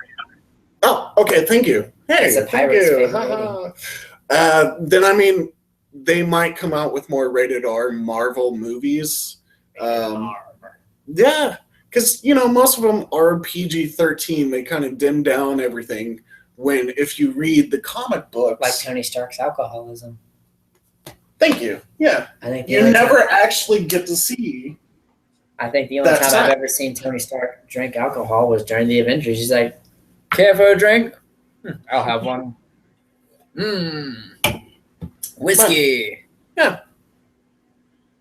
Oh, okay. Thank you. Hey, It's a thank Pirates you. fan Then I mean, they might come out with more rated R Marvel movies. Yeah, because most of them are PG-13. They kind of dim down everything. When if you read the comic books, like Tony Stark's alcoholism. Thank you. Yeah. I think you never actually get to see. I think the only time I've ever seen Tony Stark drink alcohol was during the Avengers. He's like, "Care for a drink? I'll have one." Whiskey. Yeah.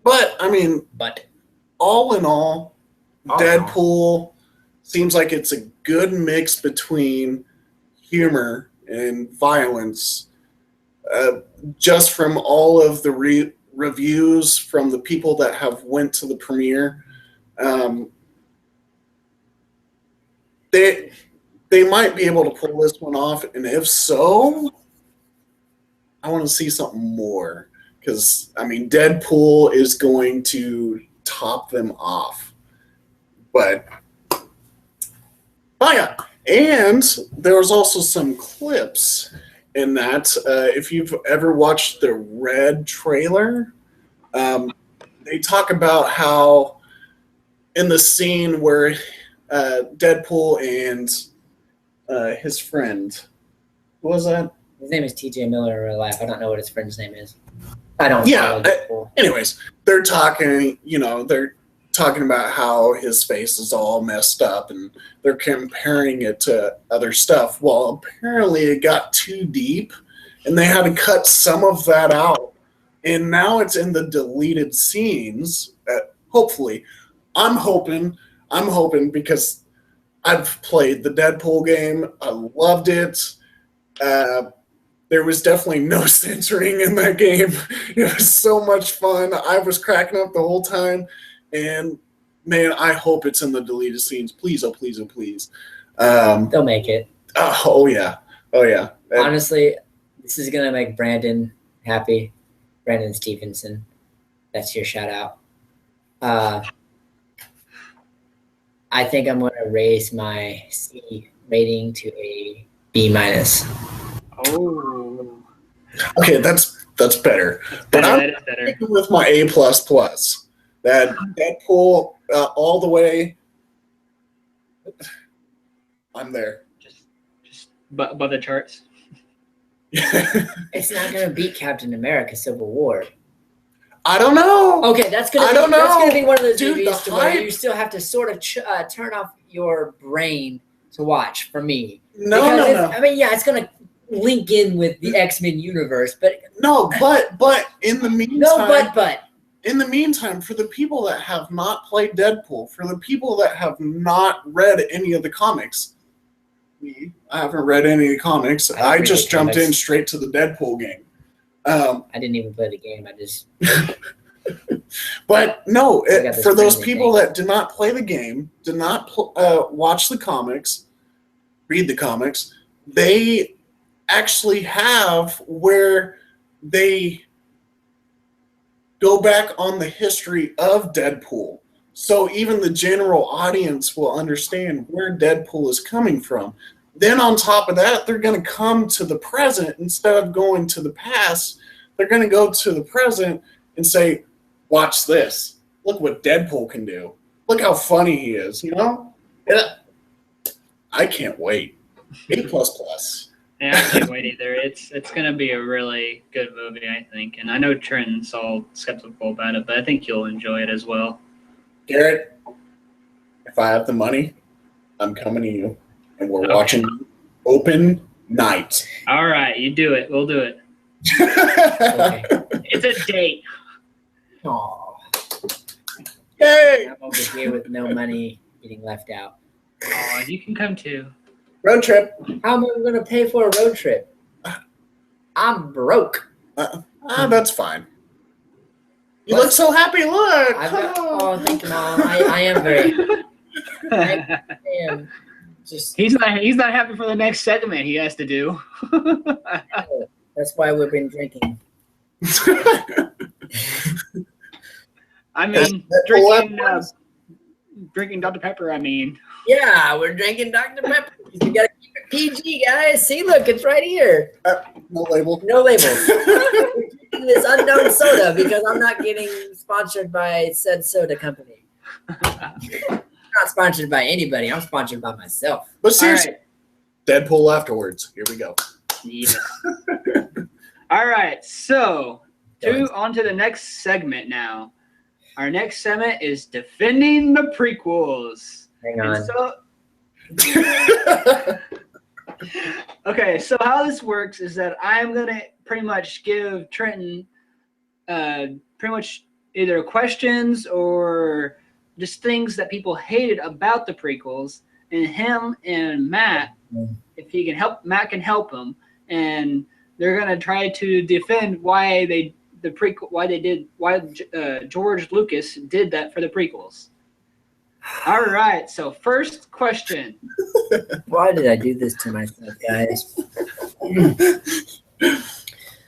But I mean, all in all, Deadpool seems like it's a good mix between humor and violence. Just from all of the reviews from the people that have went to the premiere, they might be able to pull this one off, and if so, I want to see something more, because I mean Deadpool is going to top them off. But yeah, and there was also some clips in that. If you've ever watched the Red trailer, they talk about how in the scene where Deadpool and his friend, what was that? His name is TJ Miller in real life. I don't know what his friend's name is. I don't. Yeah. Anyways, they're talking. They're talking about how his face is all messed up, and they're comparing it to other stuff. Well, apparently it got too deep, and they had to cut some of that out, and now it's in the deleted scenes. Hopefully, I'm hoping because I've played the Deadpool game. I loved it. There was definitely no censoring in that game. It was so much fun. I was cracking up the whole time. And man, I hope it's in the deleted scenes. Please, oh please, oh please. They'll make it. Oh yeah. Honestly, this is gonna make Brandon happy. Brandon Stevenson. That's your shout out. I think I'm gonna raise my C rating to a B-. Oh. Okay, that's better. But I'm sticking with my A++. That Deadpool all the way. I'm there. Just above the charts. It's not gonna beat Captain America: Civil War. I don't know. Okay, that's gonna. That's gonna be one of those movies to where you still have to sort of turn off your brain to watch. For me, no. I mean, yeah, it's gonna link in with the X-Men universe, but in the meantime, but. In the meantime, for the people that have not played Deadpool, for the people that have not read any of the comics, me. I haven't read any of the comics. I don't I read just the jumped in comics. straight to the Deadpool game. I didn't even play the game. I just But no, I got this for those friendly people thing. that did not play the game, did not watch the comics, read the comics, they actually have where they go back on the history of Deadpool. So even the general audience will understand where Deadpool is coming from. Then on top of that, they're going to come to the present instead of going to the past. They're going to go to the present and say, watch this. Look what Deadpool can do. Look how funny he is, you know? I can't wait. A++. Yeah, I can't wait either. It's going to be a really good movie, I think. And I know Trent's all skeptical about it, but I think you'll enjoy it as well. Garrett, if I have the money, I'm coming to you, and we're watching Open Night. All right, you do it. We'll do it. Okay. It's a date. Aw. Yay! I'm over here with no money getting left out. Oh, you can come too. Road trip. How am I going to pay for a road trip? I'm broke. That's fine. You look so happy. Look. Oh, thank you, Mom. I am very. I am just. He's not happy for the next segment he has to do. That's why we've been drinking. I mean, drinking Dr. Pepper. I mean, Yeah, we're drinking Dr. Pepper. You gotta keep it PG, guys. See, look, it's right here. No label. No labels. We're drinking this unknown soda because I'm not getting sponsored by said soda company. Not sponsored by anybody. I'm sponsored by myself. But seriously, right. Deadpool afterwards. Here we go. Yeah. All right, so on to the next segment now. Our next segment is defending the prequels. Hang And on. so, okay, so how this works is that I'm gonna pretty much give Trenton pretty much either questions or just things that people hated about the prequels, and him and Matt, if he can help, Matt can help him, and they're gonna try to defend why George Lucas did that for the prequels. All right, so first question. Why did I do this to myself, guys?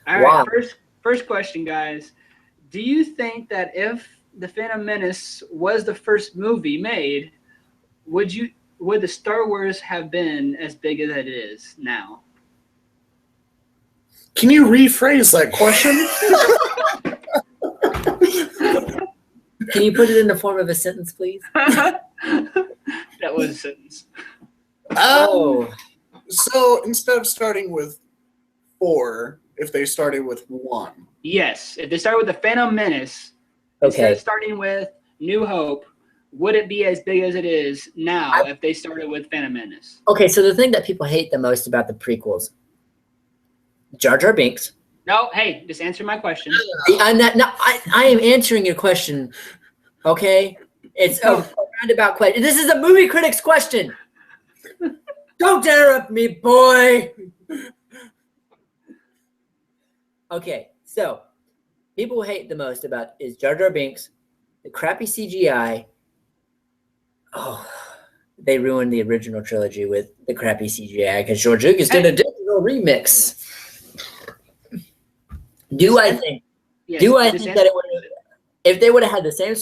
All right, first question, guys. Do you think that if The Phantom Menace was the first movie made, would the Star Wars have been as big as it is now? Can you rephrase that question? Can you put it in the form of a sentence, please? That was a sentence. So instead of starting with 4, if they started with 1. Yes, if they started with The Phantom Menace, instead of starting with New Hope, would it be as big as it is now if they started with Phantom Menace? Okay, so the thing that people hate the most about the prequels, Jar Jar Binks. No, hey, just answer my question. I am answering your question. Okay, it's a roundabout question. This is a movie critic's question. Don't interrupt me, boy. Okay, so people hate the most about is Jar Jar Binks, the crappy CGI. Oh, they ruined the original trilogy with the crappy CGI because George Lucas did a digital remix. Do I think that it would have, if they would have had the same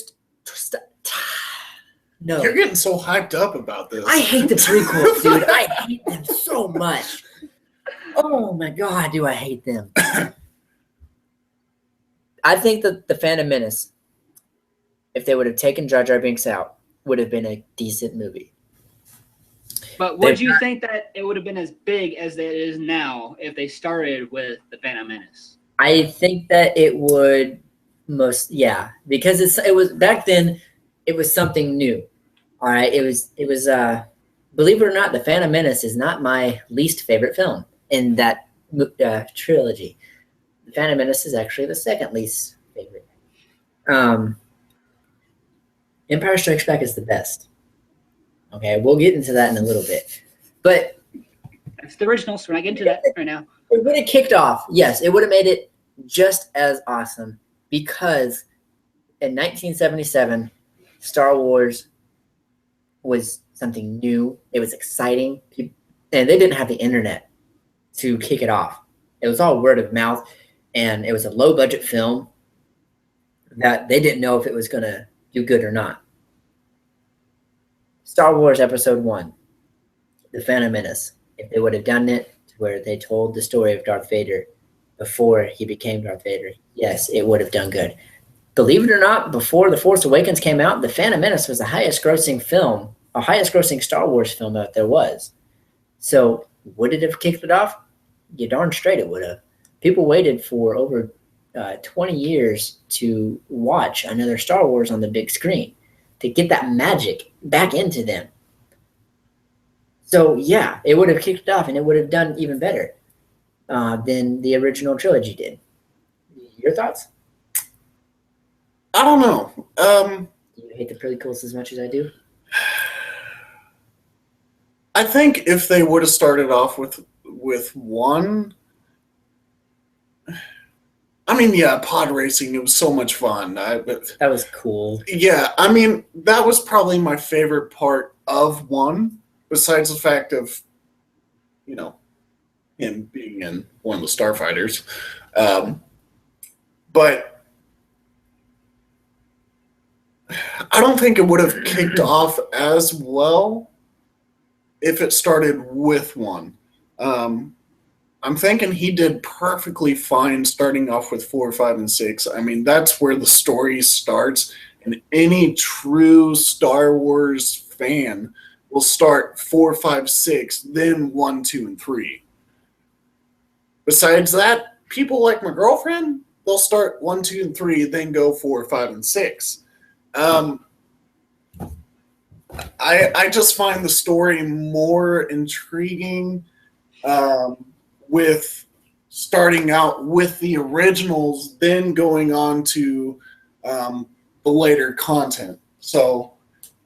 no. You're getting so hyped up about this. I hate the prequels, dude. I hate them so much. Oh my God, do I hate them. I think that The Phantom Menace, if they would have taken Jar Jar Binks out, would have been a decent movie. But would you think that it would have been as big as it is now if they started with The Phantom Menace? I think that it would because it was back then. It was something new. All right, it was. Believe it or not, The Phantom Menace is not my least favorite film in that trilogy. The Phantom Menace is actually the second least favorite. Empire Strikes Back is the best. Okay, we'll get into that in a little bit. But It's the original, so we're not getting to that right now. It would have kicked off. Yes, it would have made it just as awesome because in 1977, Star Wars was something new. It was exciting. And they didn't have the internet to kick it off. It was all word of mouth, and it was a low-budget film that they didn't know if it was going to do good or not. Star Wars Episode 1, The Phantom Menace. If they would have done it to where they told the story of Darth Vader before he became Darth Vader, yes, it would have done good. Believe it or not, before The Force Awakens came out, The Phantom Menace was the highest grossing Star Wars film that there was. So would it have kicked it off? You darn straight it would have. People waited for over 20 years to watch another Star Wars on the big screen to get that magic back into them. So yeah, it would have kicked it off, and it would have done even better than the original trilogy did. Your thoughts? I don't know. Do you hate the prequels as much as I do? I think if they would have started off with one, I mean, yeah, pod racing, it was so much fun. That was cool. Yeah, I mean, that was probably my favorite part of one, besides the fact of, him being in one of the starfighters. But I don't think it would have kicked off as well if it started with one. I'm thinking he did perfectly fine starting off with 4, 5, and 6. I mean, that's where the story starts, and any true Star Wars fan will start 4, 5, 6, then 1, 2, and 3. Besides that, people like my girlfriend, they'll start 1, 2, and 3, then go 4, 5, and 6. I just find the story more intriguing with starting out with the originals, then going on to the later content. So,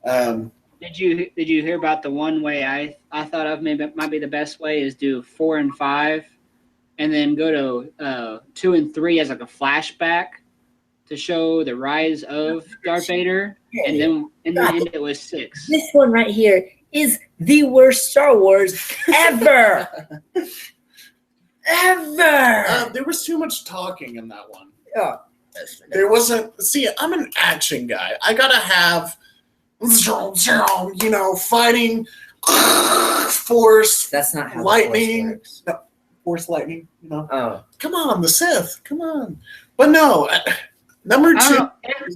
did you hear about the one way I thought of maybe might be the best way is do 4 and 5, and then go to 2 and 3 as like a flashback to show the rise of Darth Vader, and then in the end it was 6. This one right here is the worst Star Wars ever. Ever. There was too much talking in that one. Oh, there wasn't. See, I'm an action guy. I gotta have, fighting, force. That's not how lightning. The Force works. No, force lightning. Oh, come on, the Sith. Come on. But no, number 2. The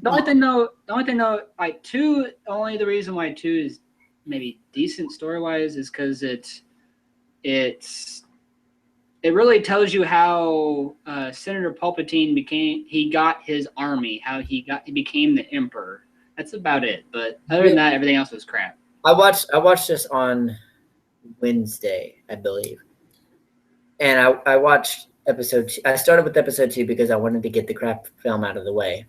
only thing though, like 2. Only the reason why 2 is maybe decent story wise is because it really tells you how Senator Palpatine got his army, how he became the Emperor. That's about it. But other than that, everything else was crap. I watched this on Wednesday, I believe, and I watched episode 2. I started with episode 2 because I wanted to get the crap film out of the way,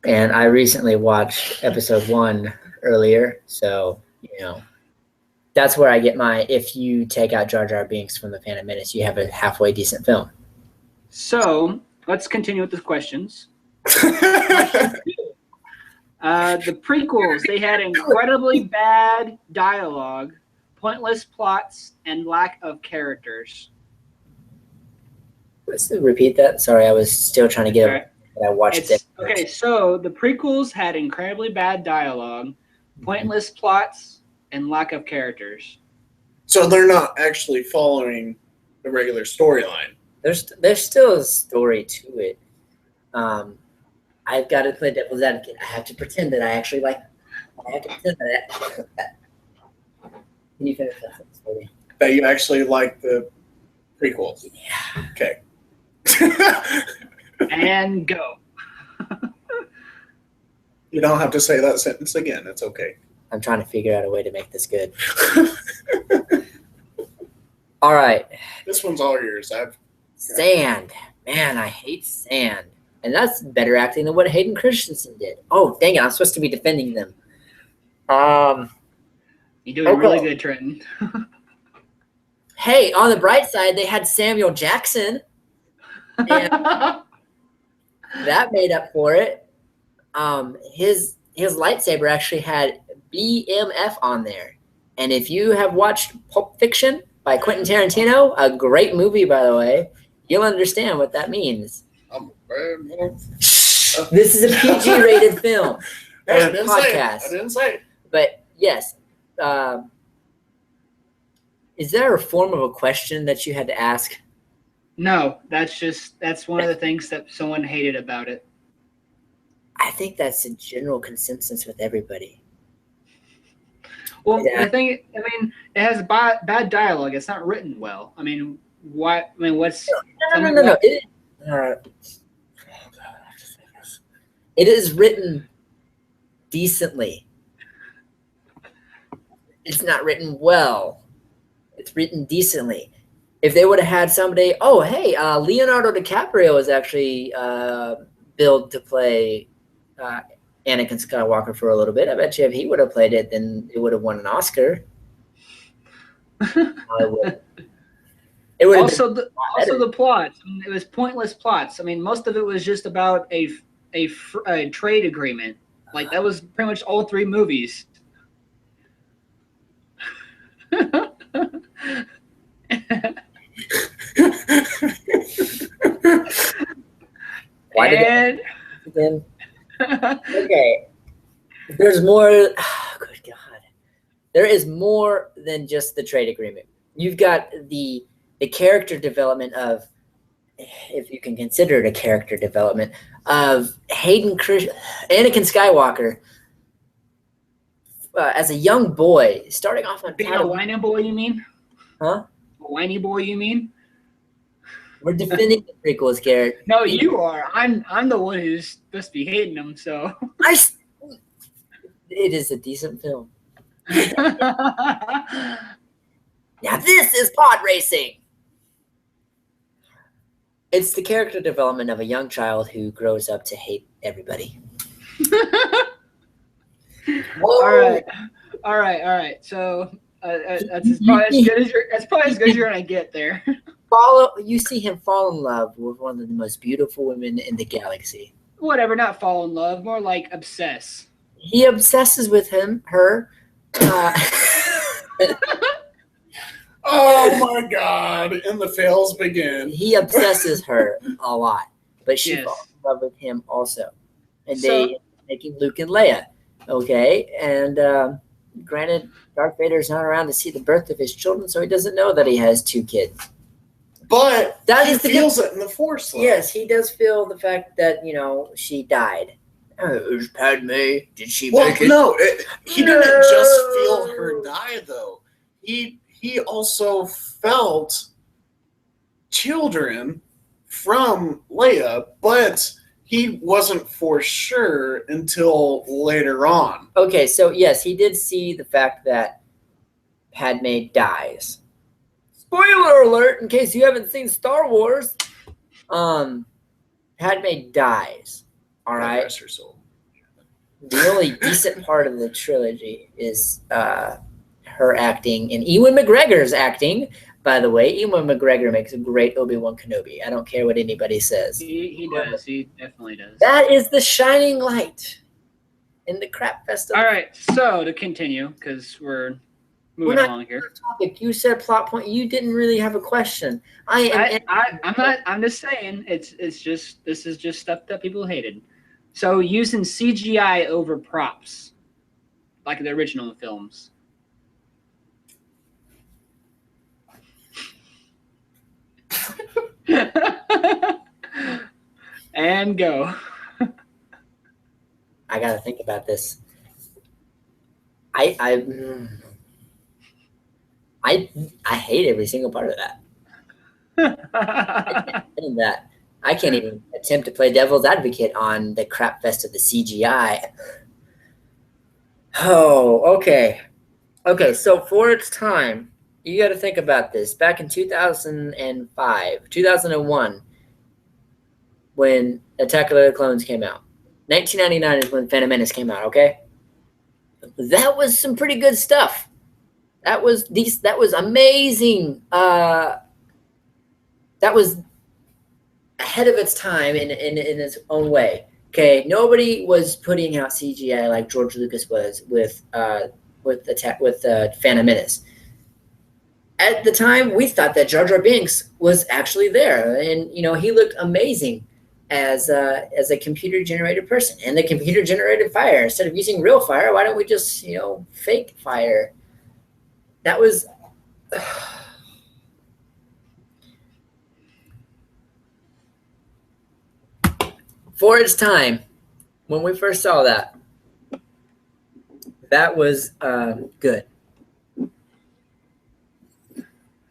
and I recently watched episode 1 earlier, so that's where I get my, if you take out Jar Jar Binks from the Phantom Menace, you have a halfway decent film. So let's continue with the questions. The prequels, they had incredibly bad dialogue, pointless plots, and lack of characters. Let's repeat that. Sorry, I was still trying to get it. I watched it. Okay, so the prequels had incredibly bad dialogue, pointless plots, and lack of characters. So they're not actually following the regular storyline. There's still a story to it. I've got to play devil's advocate. I have to pretend that I actually like. I have to pretend that. Can you finish that story? That you actually like the prequels. Yeah. Okay. And go. You don't have to say that sentence again. It's okay. I'm trying to figure out a way to make this good. All right. This one's all yours. Sand. Man, I hate sand. And that's better acting than what Hayden Christensen did. Oh, dang it. I'm supposed to be defending them. You're doing really good, Trenton. Hey, on the bright side, they had Samuel Jackson. And that made up for it. His lightsaber actually had BMF on there. And if you have watched Pulp Fiction by Quentin Tarantino, a great movie, by the way, you'll understand what that means. This is a PG-rated film. I didn't say. But yes, is there a form of a question that you had to ask? No, that's one of the things that someone hated about it. I think that's a general consensus with everybody. Well, the thing, I mean, it has bad dialogue. It's not written well. I mean, what? I mean, what's? No. It is written decently. It's not written well. It's written decently. If they would have had somebody, Leonardo DiCaprio is actually billed to play Anakin Skywalker for a little bit. I bet you if he would have played it, then it would have won an Oscar. It would also the plots. I mean, it was pointless plots. I mean, most of it was just about a trade agreement. Like that was pretty much all three movies. Okay. There's more. Oh, good God. There is more than just the trade agreement. You've got the character development of, if you can consider it a character development, of Anakin Skywalker as a young boy, starting off on being a whiny boy, you mean? Huh? A whiny boy, you mean? We're defending the prequels, Garrett. No, you are. I'm the one who's supposed to be hating them. So it is a decent film. Now this is pod racing. It's the character development of a young child who grows up to hate everybody. All right. So that's probably as good as you're gonna get there. You see him fall in love with one of the most beautiful women in the galaxy. Whatever, not fall in love, more like obsess. He obsesses with her. Oh my God! And the fails begin. He obsesses her a lot, but she falls in love with him also, and they making Luke and Leia. Okay, and granted, Darth Vader's not around to see the birth of his children, so he doesn't know that he has two kids. But he feels it in the Force. Though. Yes, he does feel the fact that she died. It was Padme. Did she make it? No, he didn't just feel her die, though. He also felt children from Leia, but he wasn't for sure until later on. Okay, so yes, he did see the fact that Padme dies. Spoiler alert, in case you haven't seen Star Wars. Padme dies. All right. Rest her soul. The only decent part of the trilogy is her acting, and Ewan McGregor's acting. By the way, Ewan McGregor makes a great Obi-Wan Kenobi. I don't care what anybody says. He does. He definitely does. That is the shining light in the crap festival. All right, so to continue, because we're moving along here. Topic. You said plot point. You didn't really have a question. I'm not. I'm just saying. This is just stuff that people hated. So using CGI over props, like the original films. And go. I gotta think about this. I hate every single part of that. I can't even attempt to play devil's advocate on the crap fest of the CGI. Oh, okay. Okay, so for its time, you got to think about this. Back in 2001, when Attack of the Clones came out. 1999 is when Phantom Menace came out, okay? That was some pretty good stuff. That was amazing. That was ahead of its time in its own way. Okay, nobody was putting out CGI like George Lucas was with Phantom Menace. At the time, we thought that Jar Jar Binks was actually there, and he looked amazing as a computer generated person, and the computer generated fire. Instead of using real fire, why don't we just fake fire? That was for its time when we first saw that. That was good.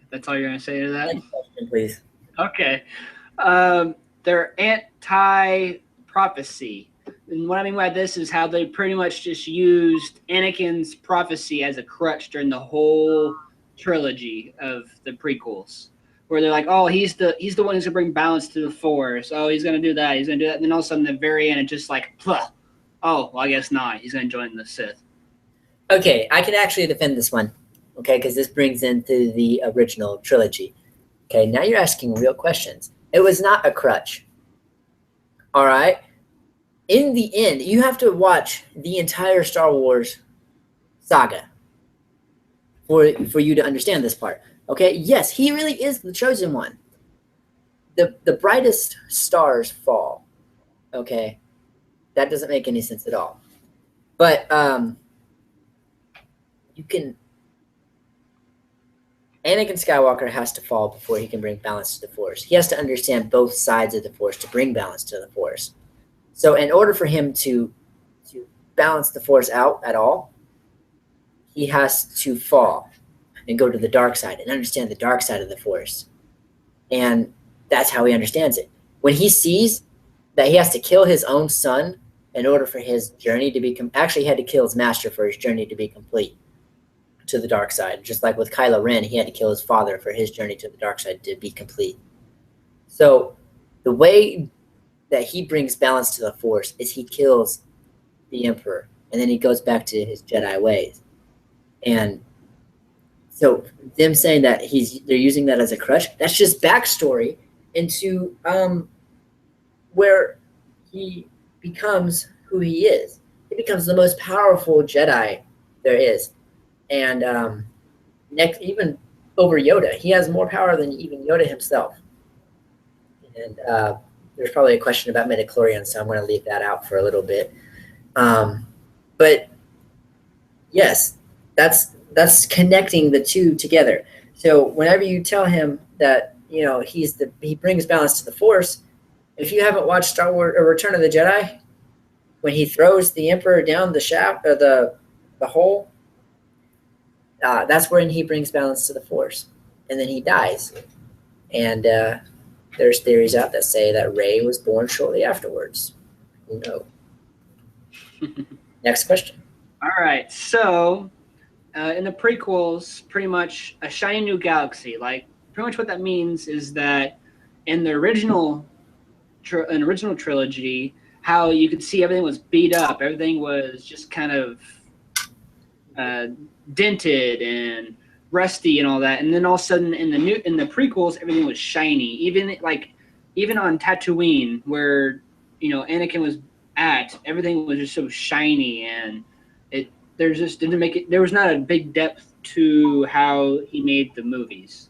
That's all you're going to say to that? Next question, please. Okay. They're anti-prophecy. And what I mean by this is how they pretty much just used Anakin's prophecy as a crutch during the whole trilogy of the prequels. Where they're like, oh, he's the one who's going to bring balance to the Force. Oh, he's going to do that. He's going to do that. And then all of a sudden, at the very end, it's just like, oh, well, I guess not. He's going to join the Sith. Okay, I can actually defend this one. Okay, because this brings into the original trilogy. Okay, now you're asking real questions. It was not a crutch. All right? In the end, you have to watch the entire Star Wars saga for you to understand this part. Okay, yes, he really is the chosen one. The brightest stars fall. Okay? That doesn't make any sense at all. But Anakin Skywalker has to fall before he can bring balance to the Force. He has to understand both sides of the Force to bring balance to the Force. So in order for him to balance the Force out at all, he has to fall and go to the dark side and understand the dark side of the Force. And that's how he understands it. When he sees that he has to kill his own son in order for his journey to be actually, he had to kill his master for his journey to be complete to the dark side. Just like with Kylo Ren, he had to kill his father for his journey to the dark side to be complete. So the way that he brings balance to the Force is he kills the Emperor, and then he goes back to his Jedi ways. And so them saying that they're using that as a crutch, that's just backstory into where he becomes who he is. He becomes the most powerful Jedi there is. And even over Yoda, he has more power than even Yoda himself. And there's probably a question about midichlorians, so I'm going to leave that out for a little bit. But yes, that's connecting the two together. So whenever you tell him that he brings balance to the Force, if you haven't watched Star Wars or Return of the Jedi, when he throws the Emperor down the shaft or the hole. That's when he brings balance to the Force, and then he dies. And there's theories out that say that Rey was born shortly afterwards. Who knows? Next question. All right. So in the prequels, pretty much a shiny new galaxy. Like pretty much what that means is that in the original trilogy, how you could see everything was beat up, everything was just kind of dented and rusty and all that, and then all of a sudden in the prequels everything was shiny, even on Tatooine where Anakin was at, everything was just so shiny, and there was not a big depth to how he made the movies.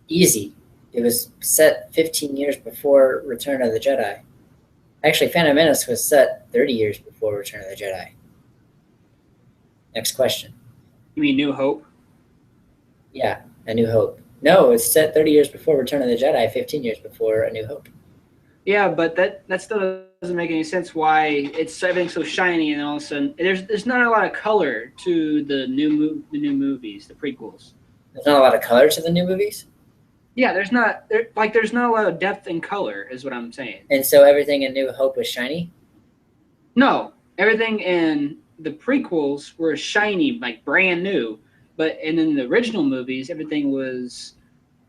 Easy. It was set 15 years before Return of the Jedi. Actually, Phantom Menace was set 30 years before Return of the Jedi. Next question. You mean New Hope? Yeah, A New Hope. No, it's set 30 years before Return of the Jedi, 15 years before A New Hope. Yeah, but that still doesn't make any sense why everything's so shiny, and all of a sudden there's not a lot of color to the new movies, the prequels. There's not a lot of color to the new movies? Yeah, there's not a lot of depth and color is what I'm saying. And so everything in New Hope was shiny? No, everything in the prequels were shiny, like brand new, and in the original movies, everything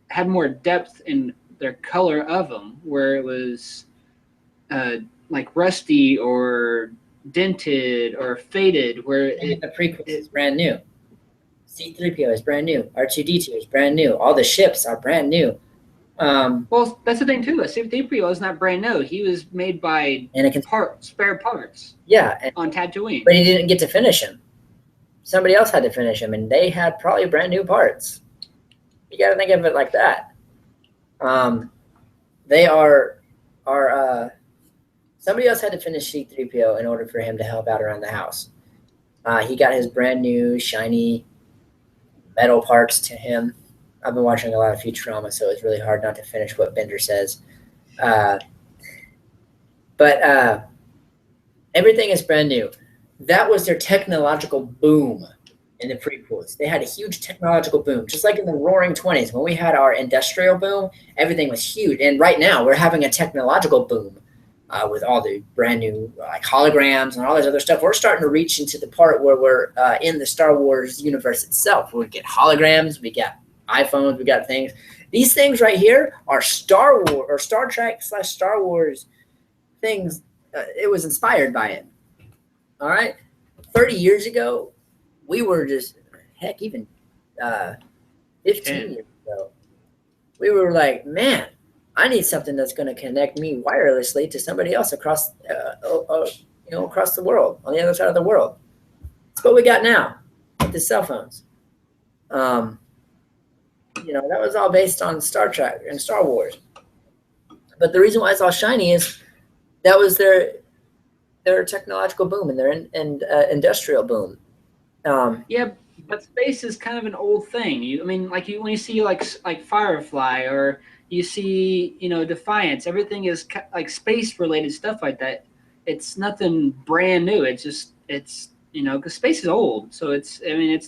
had more depth in their color of them, where it was like rusty or dented or faded. Where the prequels is brand new. C-3PO is brand new. R2-D2 is brand new. All the ships are brand new. Well, that's the thing too. A C-3PO is not brand new. He was made by spare parts. Yeah, on Tatooine. But he didn't get to finish him. Somebody else had to finish him, and they had probably brand new parts. You got to think of it like that. They are somebody else had to finish C-3PO in order for him to help out around the house. He got his brand new shiny metal parts to him. I've been watching a lot of Futurama, so it's really hard not to finish what Bender says. But everything is brand new. That was their technological boom in the prequels. They had a huge technological boom, just like in the Roaring 20s. When we had our industrial boom, everything was huge. And right now, we're having a technological boom with all the brand new like holograms and all this other stuff. We're starting to reach into the part where we're in the Star Wars universe itself. We get holograms, we got iPhones, we got things. These things right here are Star Wars or Star Trek / Star Wars things. It was inspired by it. All right. 30 years ago, we were just, heck, even 15 years ago, we were like, man, I need something that's going to connect me wirelessly to somebody else across, across the world, on the other side of the world. That's what we got now with the cell phones. That was all based on Star Trek and Star Wars. But the reason why it's all shiny is that was their technological boom and their industrial boom. Yeah, but space is kind of an old thing. When you see like Firefly or you see Defiance, everything is like space related stuff like that. It's nothing brand new. It's because space is old, so it's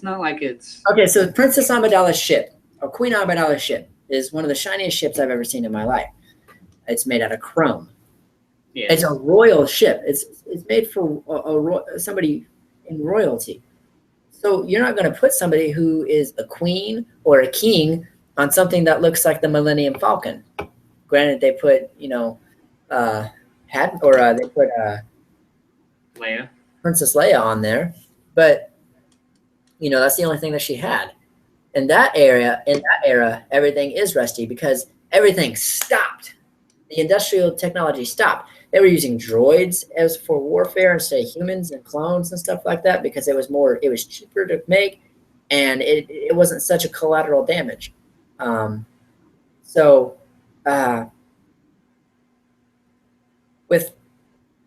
not like it's okay. So Princess Amidala's ship, or Queen Amidala's ship, is one of the shiniest ships I've ever seen in my life. It's made out of chrome. Yeah. It's a royal ship. It's made for somebody in royalty. So you're not going to put somebody who is a queen or a king on something that looks like the Millennium Falcon. Granted, they put they put Leia, Princess Leia on there, but that's the only thing that she had. In that era, everything is rusty because everything stopped. The industrial technology stopped. They were using droids as for warfare instead of humans and clones and stuff like that because it was cheaper to make, and it wasn't such a collateral damage.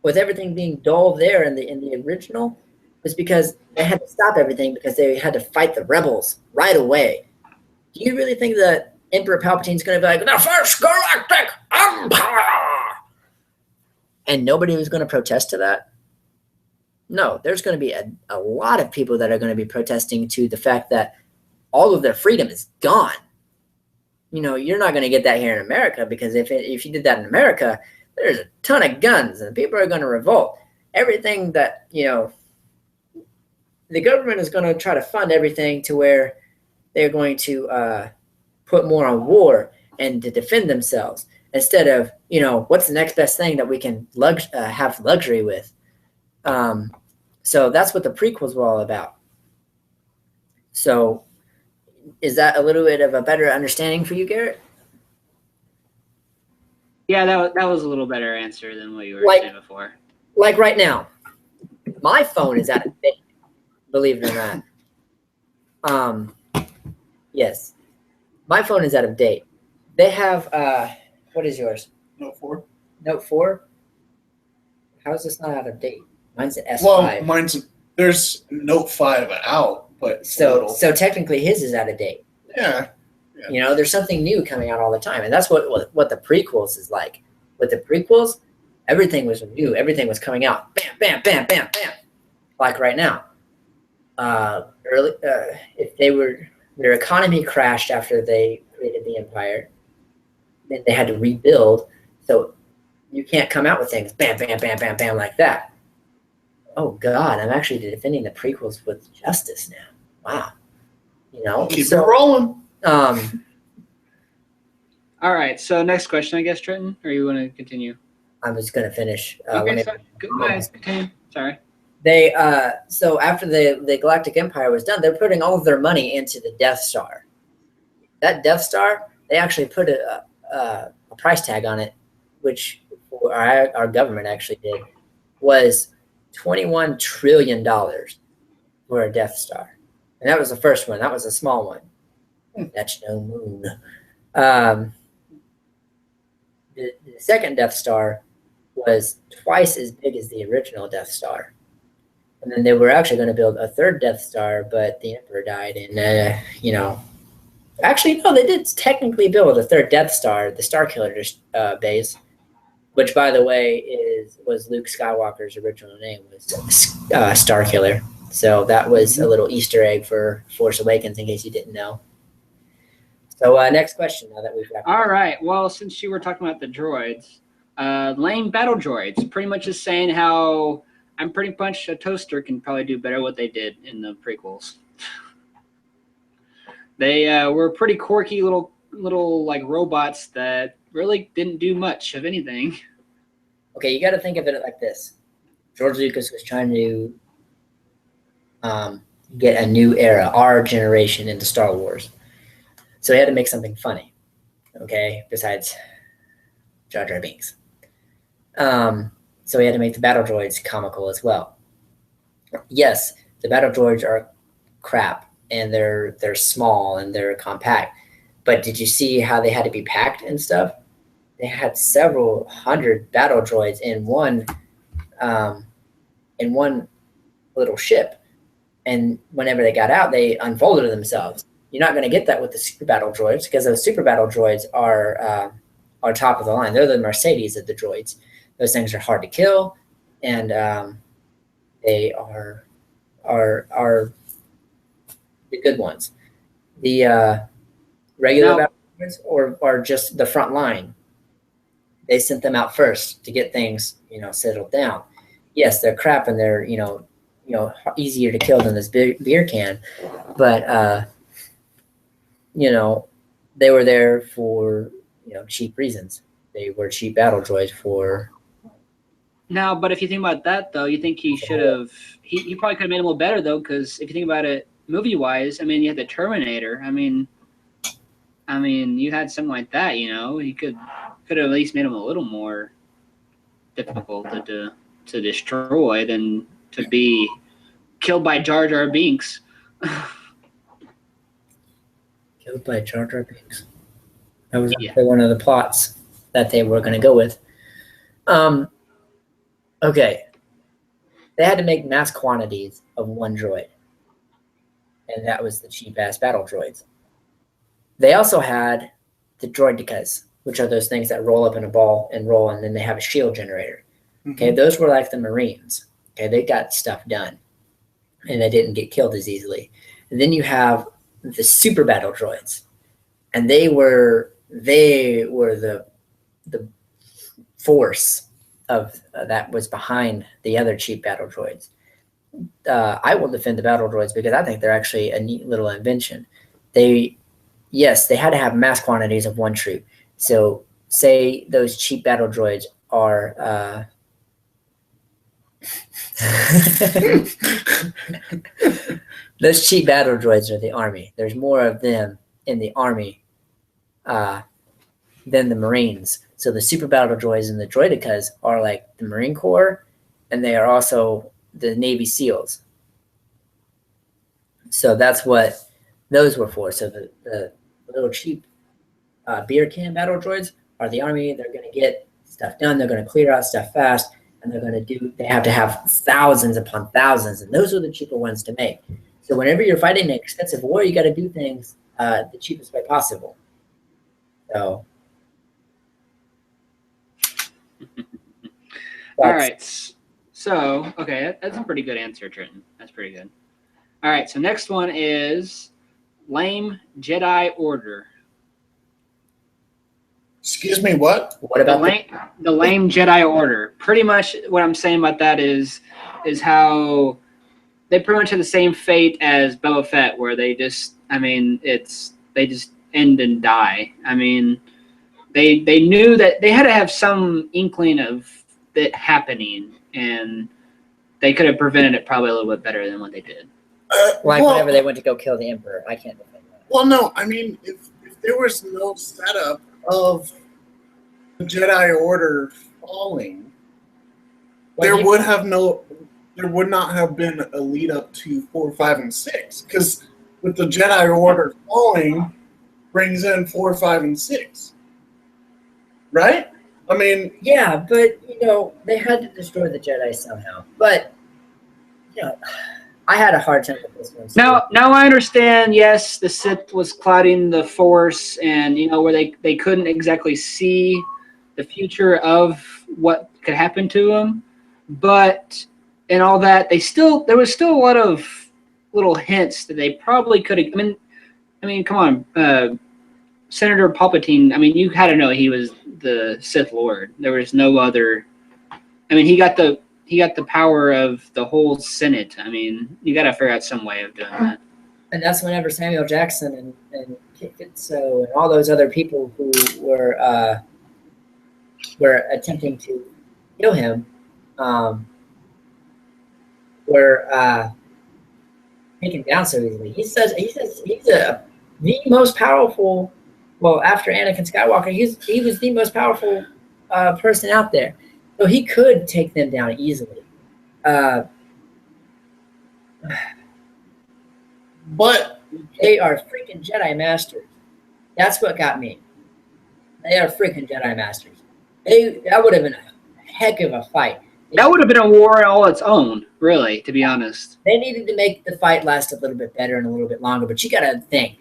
With everything being dull there in the original, was because they had to stop everything because they had to fight the rebels right away. Do you really think that Emperor Palpatine's going to be like, the First Galactic Empire? And nobody was going to protest to that? No, there's going to be a lot of people that are going to be protesting to the fact that all of their freedom is gone. You're not going to get that here in America because if you did that in America, there's a ton of guns and people are going to revolt. Everything that, the government is going to try to fund everything to where they're going to put more on war and to defend themselves instead of, what's the next best thing that we can have luxury with. So that's what the prequels were all about. So is that a little bit of a better understanding for you, Garrett? Yeah, that was a little better answer than what you were saying before. Like right now, my phone is out of date, believe it or not. Yes, my phone is out of date. They have, what is yours? Note 4. Note 4? How is this not out of date? Mine's an S5. Well, there's Note 5 out, but so technically his is out of date. Yeah. There's something new coming out all the time, and that's what the prequels is like. With the prequels, everything was new. Everything was coming out. Bam, bam, bam, bam, bam. Like right now. If their economy crashed after they created the empire, then they had to rebuild. So you can't come out with things bam, bam, bam, bam, bam like that. Oh God, I'm actually defending the prequels with justice now. Wow. Keep it rolling. All right. So next question, I guess, Trenton, or you want to continue? I was going to finish. Okay. Go ahead. Continue. Sorry. They so after the Galactic Empire was done, they're putting all of their money into the Death Star. That Death Star, they actually put a price tag on it, which our government actually did, was $21 trillion for a Death Star, and that was the first one. That was a small one. That's no moon. The second Death Star was twice as big as the original Death Star. And then they were actually going to build a third Death Star, but the Emperor died, and actually no, they did technically build a third Death Star, the Starkiller base, which, by the way, was Luke Skywalker's original name was Starkiller. So that was a little Easter egg for Force Awakens, in case you didn't know. So next question. Now that we've got. All right. Well, since you were talking about the droids, lame battle droids, pretty much just saying how. I'm pretty much a toaster can probably do better what they did in the prequels. They were pretty quirky little like robots that really didn't do much of anything. Okay, you got to think of it like this: George Lucas was trying to get a new era, our generation, into Star Wars, so he had to make something funny. Okay, besides Jar Jar Binks. So he had to make the battle droids comical as well. Yes, the battle droids are crap, and they're small and they're compact. But did you see how they had to be packed and stuff? They had several hundred battle droids in one little ship, and whenever they got out, they unfolded themselves. You're not going to get that with the super battle droids, because those super battle droids are top of the line. They're the Mercedes of the droids. Those things are hard to kill, and they are the good ones. The regular battle droids or just the front line. They sent them out first to get things, settled down. Yes, they're crap, and they're easier to kill than this beer can, but they were there for cheap reasons. They were cheap battle droids for. Now, but if you think about that, though, you think he should have. He probably could have made it a little better, though, because if you think about it movie-wise, I mean, you had the Terminator. I mean, you had something like that. He could have at least made him a little more difficult to destroy than to be killed by Jar Jar Binks. Killed by Jar Jar Binks. That was one of the plots that they were going to go with. Okay. They had to make mass quantities of one droid. And that was the cheap-ass battle droids. They also had the droidicas, which are those things that roll up in a ball and roll, and then they have a shield generator. Okay, those were like the Marines. Okay, they got stuff done, and they didn't get killed as easily. And then you have the super battle droids, and they were the force of that was behind the other cheap battle droids. I will defend the battle droids because I think they're actually a neat little invention. They had to have mass quantities of one troop. So say those cheap battle droids are those cheap battle droids are the Army. There's more of them in the Army than the Marines. So the super battle droids and the droidicas are like the Marine Corps, and they are also the Navy SEALs. So that's what those were for. So the little cheap beer can battle droids are the Army. They're going to get stuff done. They're going to clear out stuff fast, and they have to have thousands upon thousands, and those are the cheaper ones to make. So whenever you're fighting an expensive war, you got to do things the cheapest way possible. So. All right. So, okay, that's a pretty good answer, Trenton. That's pretty good. All right, so next one is lame Jedi Order. Excuse me, what? What about the lame Jedi Order? Pretty much what I'm saying about that is how they pretty much have the same fate as Boba Fett, where they just end and die. I mean, they knew that they had to have some inkling of it happening, and they could have prevented it probably a little bit better than what they did. Like whenever they went to go kill the Emperor. I can't defend that. Well, no, I mean, if there was no setup of the Jedi Order falling, there would not have been a lead up to 4, 5, and 6. Because with the Jedi Order falling, brings in 4, 5, and 6. Right? I mean, yeah, but they had to destroy the Jedi somehow. But I had a hard time with this one. Now I understand. Yes, the Sith was clouding the Force, and where they couldn't exactly see the future of what could happen to them. But and all that, there was still a lot of little hints that they probably could have. I mean, come on, Senator Palpatine. I mean, you had to know he was the Sith Lord. There was no other. I mean, he got the power of the whole Senate. I mean, you got to figure out some way of doing that. And that's whenever Samuel Jackson and Kit Fisto and all those other people who were attempting to kill him were taken down so easily. He says he's the most powerful. Well, after Anakin Skywalker, he was the most powerful person out there. So he could take them down easily. but they are freaking Jedi Masters. That's what got me. They are freaking Jedi Masters. That would have been a heck of a fight. That would have been a war all its own, really, to be honest. They needed to make the fight last a little bit better and a little bit longer, but you got to think.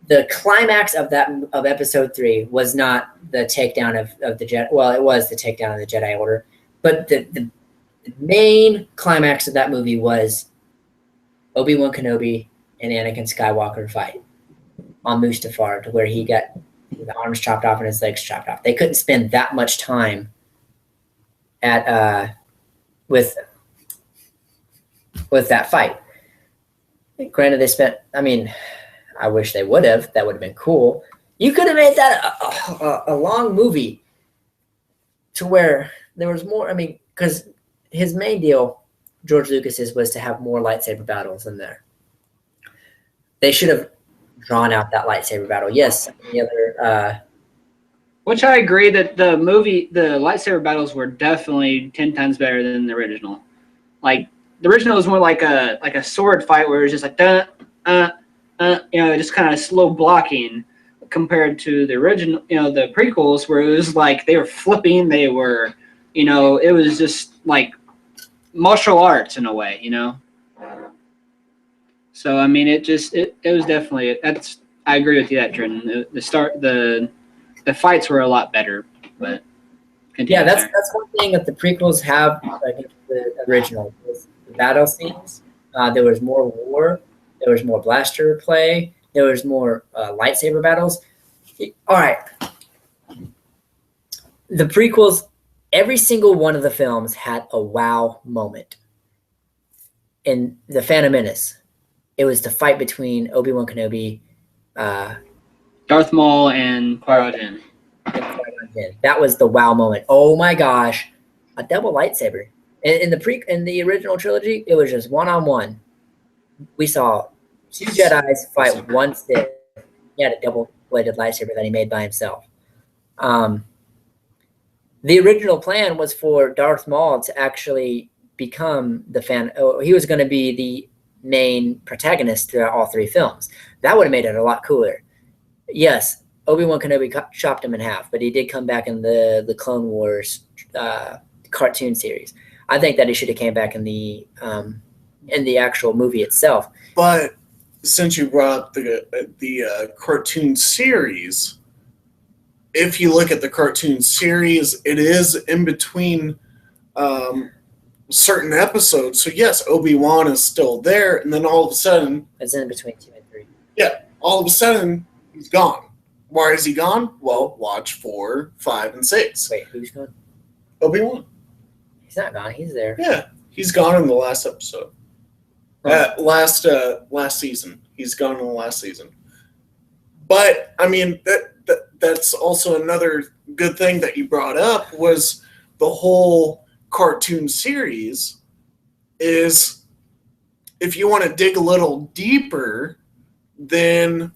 The climax of Episode 3 was not the takedown of the Jedi. Well, it was the takedown of the Jedi Order, but the main climax of that movie was Obi-Wan Kenobi and Anakin Skywalker fight on Mustafar, to where he got the arms chopped off and his legs chopped off. They couldn't spend that much time with that fight. Granted, they spent. I mean, I wish they would have. That would have been cool. You could have made that a long movie to where there was more. I mean, because his main deal, George Lucas's, was to have more lightsaber battles in there. They should have drawn out that lightsaber battle. Yes, the other. Which I agree that the lightsaber battles were definitely 10 times better than the original. Like the original was more like a sword fight where it was just like just kind of slow blocking, compared to the original, the prequels, where it was like they were flipping, they were, it was just like martial arts in a way, So I mean, it was definitely I agree with you that, Jordan. The fights were a lot better, but yeah, that's one thing that the prequels have against the original. Was the battle scenes. There was more war. There was more blaster play. There was more lightsaber battles. All right. The prequels, every single one of the films had a wow moment. In The Phantom Menace, it was the fight between Obi-Wan Kenobi, Darth Maul, and Qui-Gon Jinn. That was the wow moment. Oh my gosh, a double lightsaber. In the original trilogy, it was just one-on-one. We saw two Jedis fight one Sith. He had a double-bladed lightsaber that he made by himself. The original plan was for Darth Maul to actually become he was going to be the main protagonist throughout all three films. That would have made it a lot cooler. Yes, Obi-Wan Kenobi chopped him in half, but he did come back in the Clone Wars cartoon series. I think that he should have came back in the actual movie itself. But since you brought up the cartoon series, if you look at the cartoon series, it is in between certain episodes. So yes, Obi-Wan is still there, and then all of a sudden, it's in between 2 and 3. Yeah, all of a sudden he's gone. Why is he gone? Well, watch 4, 5, and 6. Wait, who's gone? Obi-Wan. He's not gone. He's there. Yeah, he's gone in the last episode. Last season. He's gone in the last season. But I mean, that's also another good thing that you brought up was the whole cartoon series is if you want to dig a little deeper, then,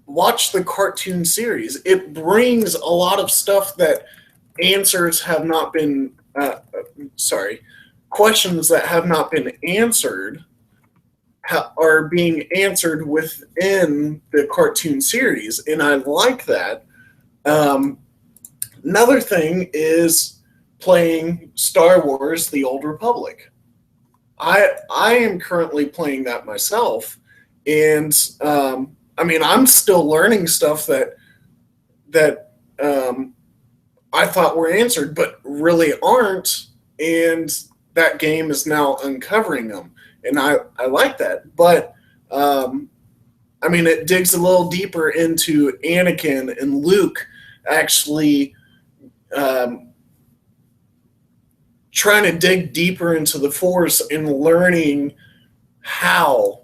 watch the cartoon series. It brings a lot of stuff that answers have not been, questions that have not been answered are being answered within the cartoon series, and I like that. Another thing is playing Star Wars: The Old Republic. I am currently playing that myself, and I'm still learning stuff that I thought were answered, but really aren't, and that game is now uncovering them, and I like that. But it digs a little deeper into Anakin and Luke actually trying to dig deeper into the Force and learning how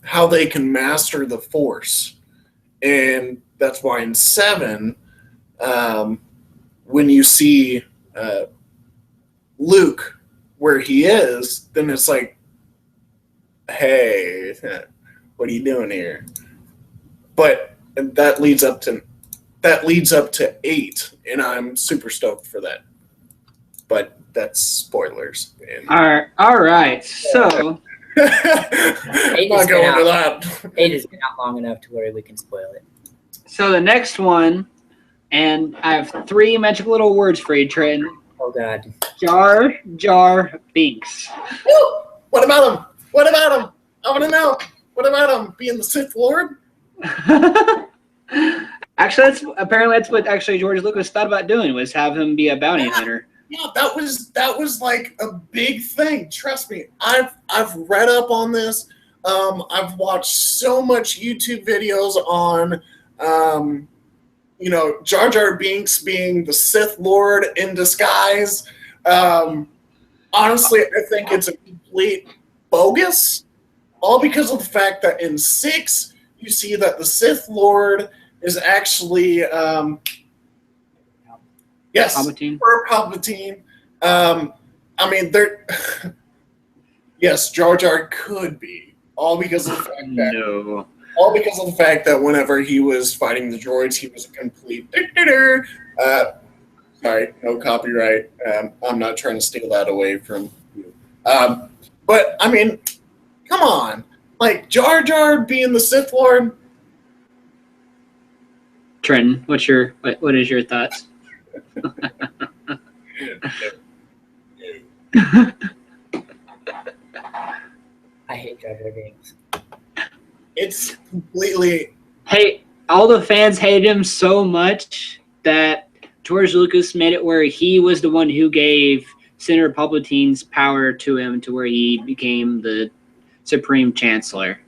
how they can master the Force. And that's why in 7, when you see Luke where he is, then it's like, hey, what are you doing here? But that leads up to 8, and I'm super stoked for that. But that's spoilers. And All right. So I'm not going into that. 8 has been out long enough to where we can spoil it. So the next one, and I have 3 magic little words for you, Trenton. Oh God. Jar Jar Binks. Woo! What about him? What about him? I want to know. What about him being the Sith Lord? Actually, that's what George Lucas thought about doing, was have him be a bounty hunter. Yeah, that was like a big thing. Trust me, I've read up on this. I've watched so much YouTube videos on, Jar Jar Binks being the Sith Lord in disguise. Honestly, I think it's a complete bogus. All because of the fact that in 6, you see that the Sith Lord is actually, yes, Palpatine. Emperor Palpatine. Yes, Jar Jar could be. All because of the fact that all because of the fact that whenever he was fighting the droids, he was a complete dictator. Sorry, no copyright. I'm not trying to steal that away from you. But come on, like Jar Jar being the Sith Lord. Trenton, what is your thoughts? I hate Jar Jar Binks. It's completely. Hey, all the fans hated him so much that George Lucas made it where he was the one who gave Senator Palpatine's power to him, to where he became the Supreme Chancellor.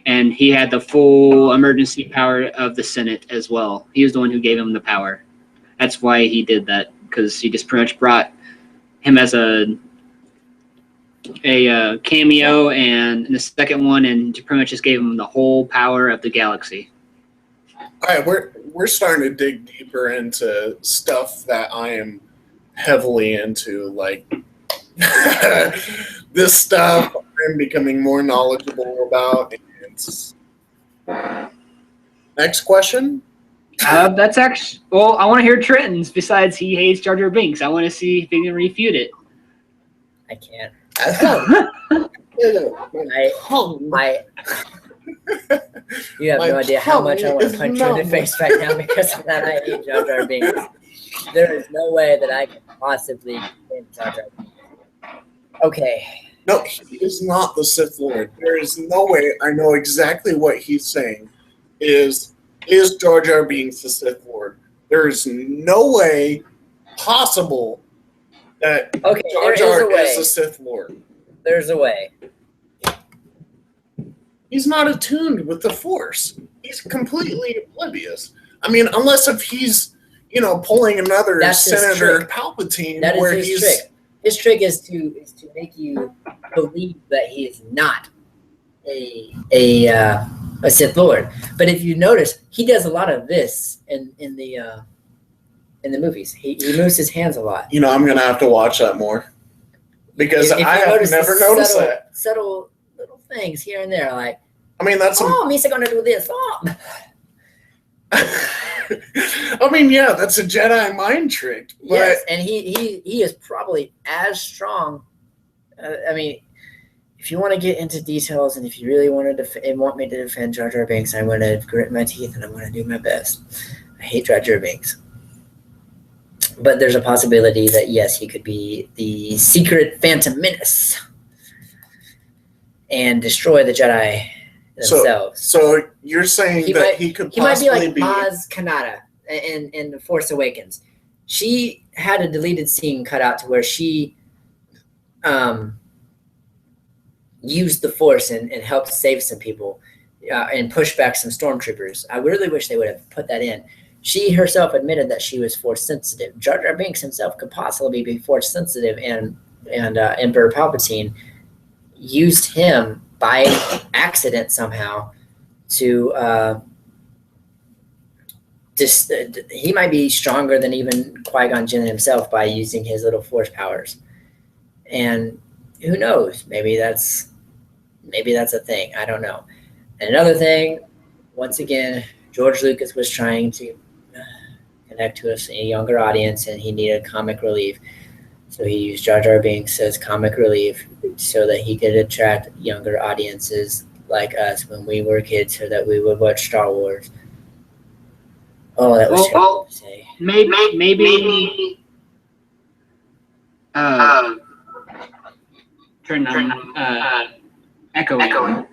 And he had the full emergency power of the Senate as well. He was the one who gave him the power. That's why he did that, because he just pretty much brought him as a cameo, and in the second one, and pretty much just gave him the whole power of the galaxy. All right, we're starting to dig deeper into stuff that I am heavily into, like this stuff I'm becoming more knowledgeable about. Next question. That's actually, well, I want to hear Trenton's. Besides, he hates Jar Jar Binks. I want to see if he can refute it. I can't. You have no idea how much I want to punch you in the face right now because of that. I hate Jar Jar Binks. There is no way that I can possibly win Jar Jar Binks. Okay. No, he is not the Sith Lord. There is no way. I know exactly what he's saying. Is Jar Jar Binks the Sith Lord? There is no way possible that Jar Jar is the Sith Lord. There's a way. He's not attuned with the Force. He's completely oblivious. Unless if he's, pulling another Senator Palpatine. That is his trick. His trick is to make you believe that he is not a Sith Lord. But if you notice, he does a lot of this in the in the movies. He moves his hands a lot. You know, I'm gonna have to watch that more because If I you have notice never the noticed that. subtle little things here and there, like, I mean, that's Misa gonna do this. Oh. I mean, yeah, that's a Jedi mind trick. But Yes, and he is probably as strong. I mean, if you want to get into details, and if you really want to want me to defend Jar Jar Binks, I'm going to grit my teeth and I'm going to do my best. I hate Jar Jar Binks, but there's a possibility that yes, he could be the secret Phantom Menace and destroy the Jedi themselves. So you're saying he could possibly be like Maz Kanata in The Force Awakens. She had a deleted scene cut out to where she used the Force and helped save some people and push back some stormtroopers. I really wish they would have put that in. She herself admitted that she was Force sensitive. Jar Jar Binks himself could possibly be Force sensitive, and Emperor Palpatine used him by accident somehow to he might be stronger than even Qui-Gon Jinn himself by using his little Force powers. And who knows? Maybe that's a thing. I don't know. And another thing, once again, George Lucas was trying to connect to a younger audience, and he needed comic relief. So he used Jar Jar Binks as comic relief so that he could attract younger audiences like us when we were kids, so that we would watch Star Wars. Oh, that was terrible to say. Maybe turn on echoing.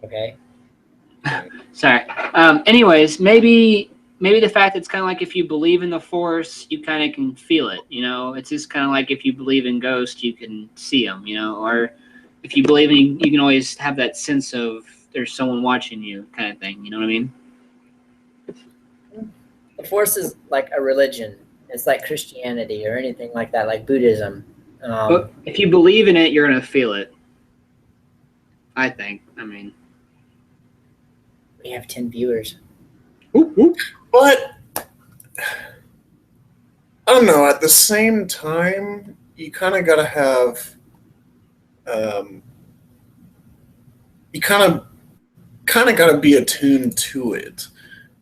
Okay. Sorry. Anyways, maybe the fact it's kind of like if you believe in the Force, you kind of can feel it. You know, it's just kind of like if you believe in ghosts, you can see them. You know, or if you believe in, you can always have that sense of there's someone watching you, kind of thing. You know what I mean? The Force is like a religion. It's like Christianity or anything like that, like Buddhism. But if you believe in it, you're gonna feel it. I think. I mean, we have 10 viewers. But I don't know. At the same time, you kind of gotta have. You kind of gotta be attuned to it.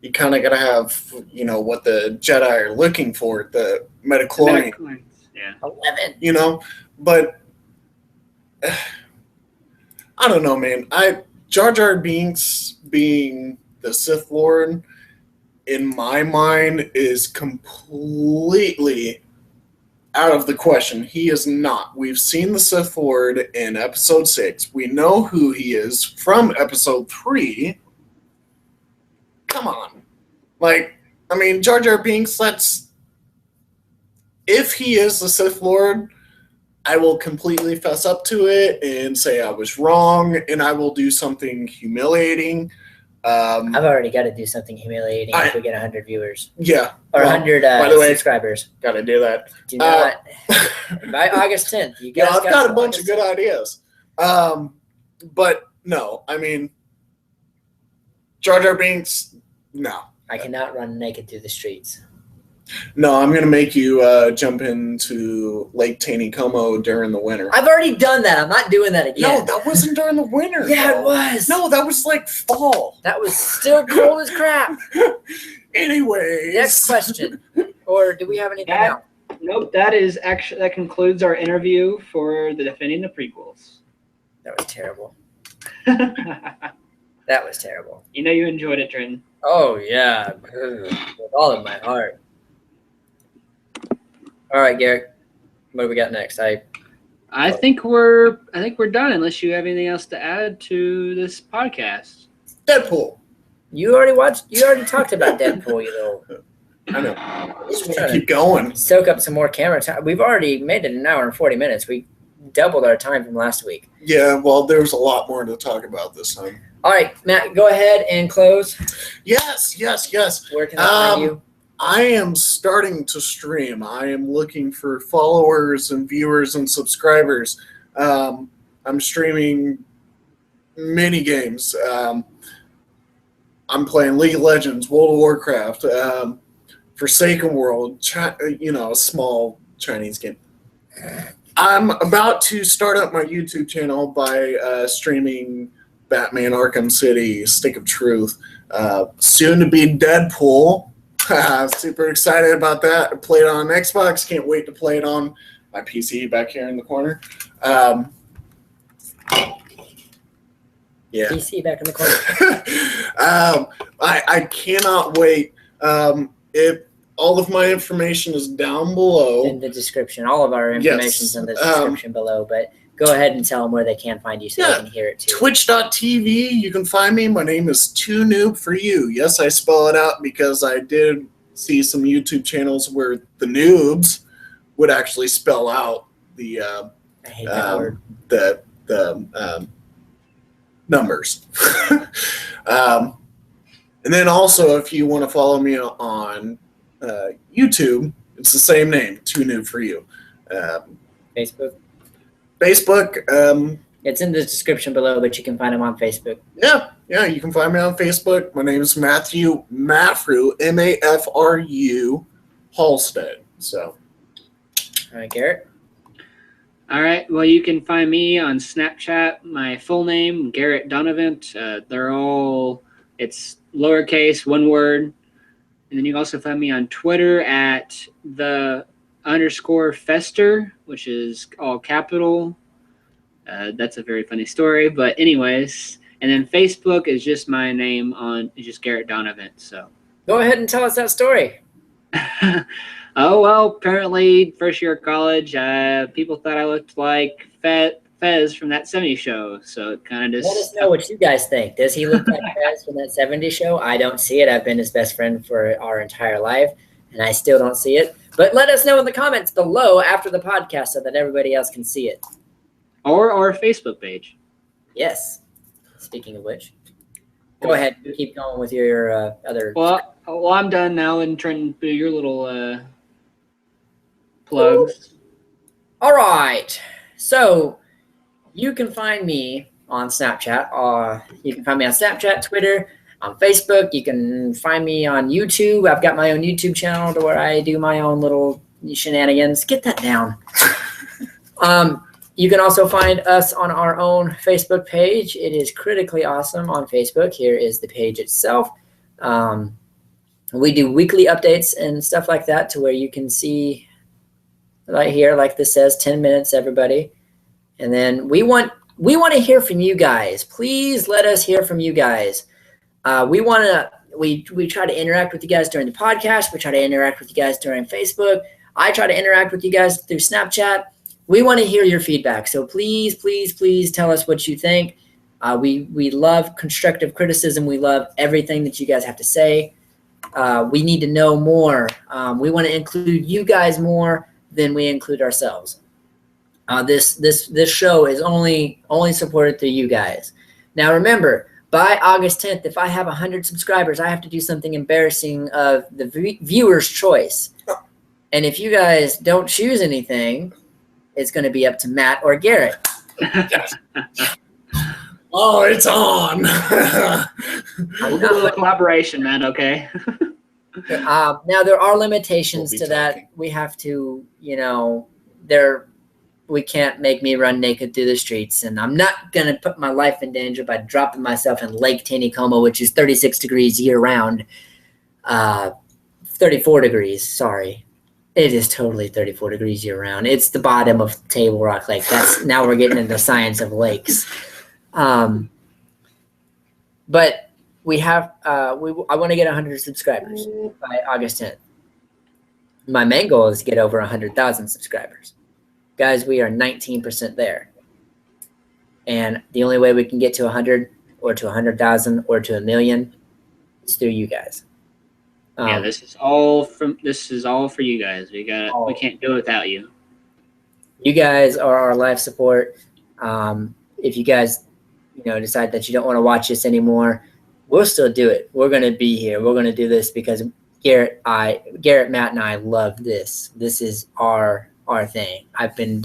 You kind of gotta have, you know, what the Jedi are looking for, the midichlorians. Yeah. 11. You know, but I don't know, man. Jar Jar Binks being the Sith Lord, in my mind, is completely out of the question. He is not. We've seen the Sith Lord in Episode 6. We know who he is from Episode 3. Come on. Like, I mean, Jar Jar Binks, if he is the Sith Lord, I will completely fess up to it and say I was wrong, and I will do something humiliating. I've already got to do something humiliating if we get 100 viewers. Yeah. Or 100 by the way, subscribers. Got to do that. Do not. By August 10th. You guys I've got a bunch August of good 10th. ideas. But no, I mean, Jar Jar Binks, no. I cannot run naked through the streets. No, I'm going to make you jump into Lake Taneycomo during the winter. I've already done that. I'm not doing that again. No, that wasn't during the winter. Yeah, though. it was. No, that was like fall. That was still cold as crap. Anyways. Next question. Or do we have anything else? Nope, that concludes our interview for the Defending the Prequels. That was terrible. You That was terrible. know you enjoyed it, Trenton. Oh, yeah. With all of my heart. All right, Garrett. What do we got next? I think we're done unless you have anything else to add to this podcast. Deadpool. You already talked about Deadpool, you little. I know. Just want to keep going. Soak up some more camera time. We've already made it an hour and 40 minutes. We doubled our time from last week. Yeah, well, there's a lot more to talk about this time. All right, Matt, go ahead and close. Yes. Where can I find you? I am starting to stream. I am looking for followers and viewers and subscribers. I'm streaming mini games. I'm playing League of Legends, World of Warcraft, Forsaken World, a small Chinese game. I'm about to start up my YouTube channel by streaming Batman Arkham City, Stick of Truth. Soon to be Deadpool. Super excited about that. I played it on Xbox. Can't wait to play it on my PC back here in the corner. Yeah. PC back in the corner. I cannot wait. All of my information is down below. In the description. All of our information is in the description below, but go ahead and tell them where they can find you so they can hear it too. Twitch.tv, you can find me. My name is 2noob4you. Yes, I spell it out because I did see some YouTube channels where the noobs would actually spell out the I hate that word. the numbers. And then also, if you want to follow me on YouTube, it's the same name, 2noob4you. Facebook. It's in the description below, but you can find them on Facebook. Yeah, you can find me on Facebook. My name is Matthew Mafru, Mafru Halstead. So, all right, Garrett. All right. Well, you can find me on Snapchat. My full name, Garrett Donovan. It's lowercase, one word. And then you can also find me on Twitter at _Fester, which is all capital. That's a very funny story. But anyways, and then Facebook is just my name it's just Garrett Donovan. So go ahead and tell us that story. Oh, well, apparently first year of college, people thought I looked like Fez from that 70s show. So it kind of just... Let us know what you guys think. Does he look like Fez from that 70s show? I don't see it. I've been his best friend for our entire life, and I still don't see it. But let us know in the comments below after the podcast so that everybody else can see it. Or our Facebook page. Yes. Speaking of which, go ahead. Keep going with your other... Well, I'm done now and trying to do your little plugs. All right. So you can find me on Snapchat. You can find me on Snapchat, Twitter, on Facebook. You can find me on YouTube. I've got my own YouTube channel to where I do my own little shenanigans. Get that down. You can also find us on our own Facebook page. It is Critically Awesome on Facebook. Here is the page itself. We do weekly updates and stuff like that to where you can see right here, like this says, 10 minutes, everybody. And then we want to hear from you guys. Please let us hear from you guys. We try to interact with you guys during the podcast. We try to interact with you guys during Facebook. I try to interact with you guys through Snapchat. We want to hear your feedback. So please, please, please tell us what you think. We love constructive criticism. We love everything that you guys have to say. We need to know more. We want to include you guys more than we include ourselves. This show is only supported through you guys. Now remember, by August 10th, if I have 100 subscribers, I have to do something embarrassing of the viewer's choice. And if you guys don't choose anything, it's going to be up to Matt or Garrett. Oh, it's on. We'll do a collaboration, man, okay? Now, there are limitations to that. We have to, we can't make me run naked through the streets. And I'm not going to put my life in danger by dropping myself in Lake Taneycomo, which is 36 degrees year-round. 34 degrees, sorry. It is totally 34 degrees year-round. It's the bottom of Table Rock Lake. Now we're getting into the science of lakes. But we have I want to get 100 subscribers by August 10th. My main goal is to get over 100,000 subscribers. Guys, we are 19% there. And the only way we can get to 100 or to 100,000 or to 1 million is through you guys. Yeah, this is all for you guys. We can't do it without you. You guys are our life support. If you guys decide that you don't want to watch this anymore, we'll still do it. We're going to be here. We're going to do this because Garrett, Matt, and I love this. This is our thing. I've been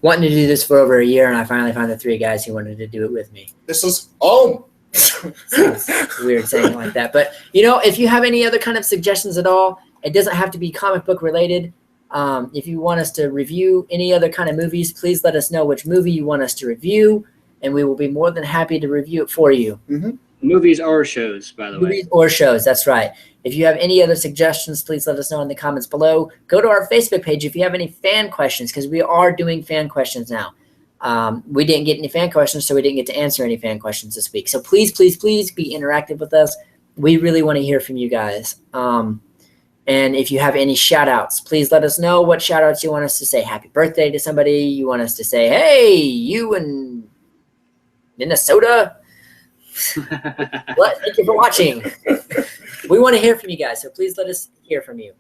wanting to do this for over a year, and I finally found the 3 guys who wanted to do it with me. This is home. Sounds weird saying it like that. But, if you have any other kind of suggestions at all, it doesn't have to be comic book related. If you want us to review any other kind of movies, please let us know which movie you want us to review, and we will be more than happy to review it for you. Mm-hmm. Movies or shows, by the way. Movies or shows, that's right. If you have any other suggestions, please let us know in the comments below. Go to our Facebook page if you have any fan questions, because we are doing fan questions now. We didn't get any fan questions, so we didn't get to answer any fan questions this week. So please, please, please be interactive with us. We really want to hear from you guys. And if you have any shout outs, please let us know what shout outs you want us to say. Happy birthday to somebody. You want us to say, hey, you in Minnesota. Thank you for watching. We want to hear from you guys, so please let us hear from you.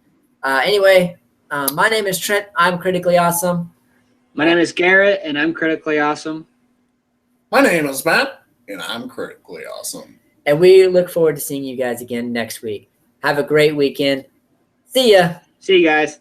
Anyway, my name is Trent. I'm Critically Awesome. My name is Garrett, and I'm Critically Awesome. My name is Matt, and I'm Critically Awesome. And we look forward to seeing you guys again next week. Have a great weekend. See ya. See you guys.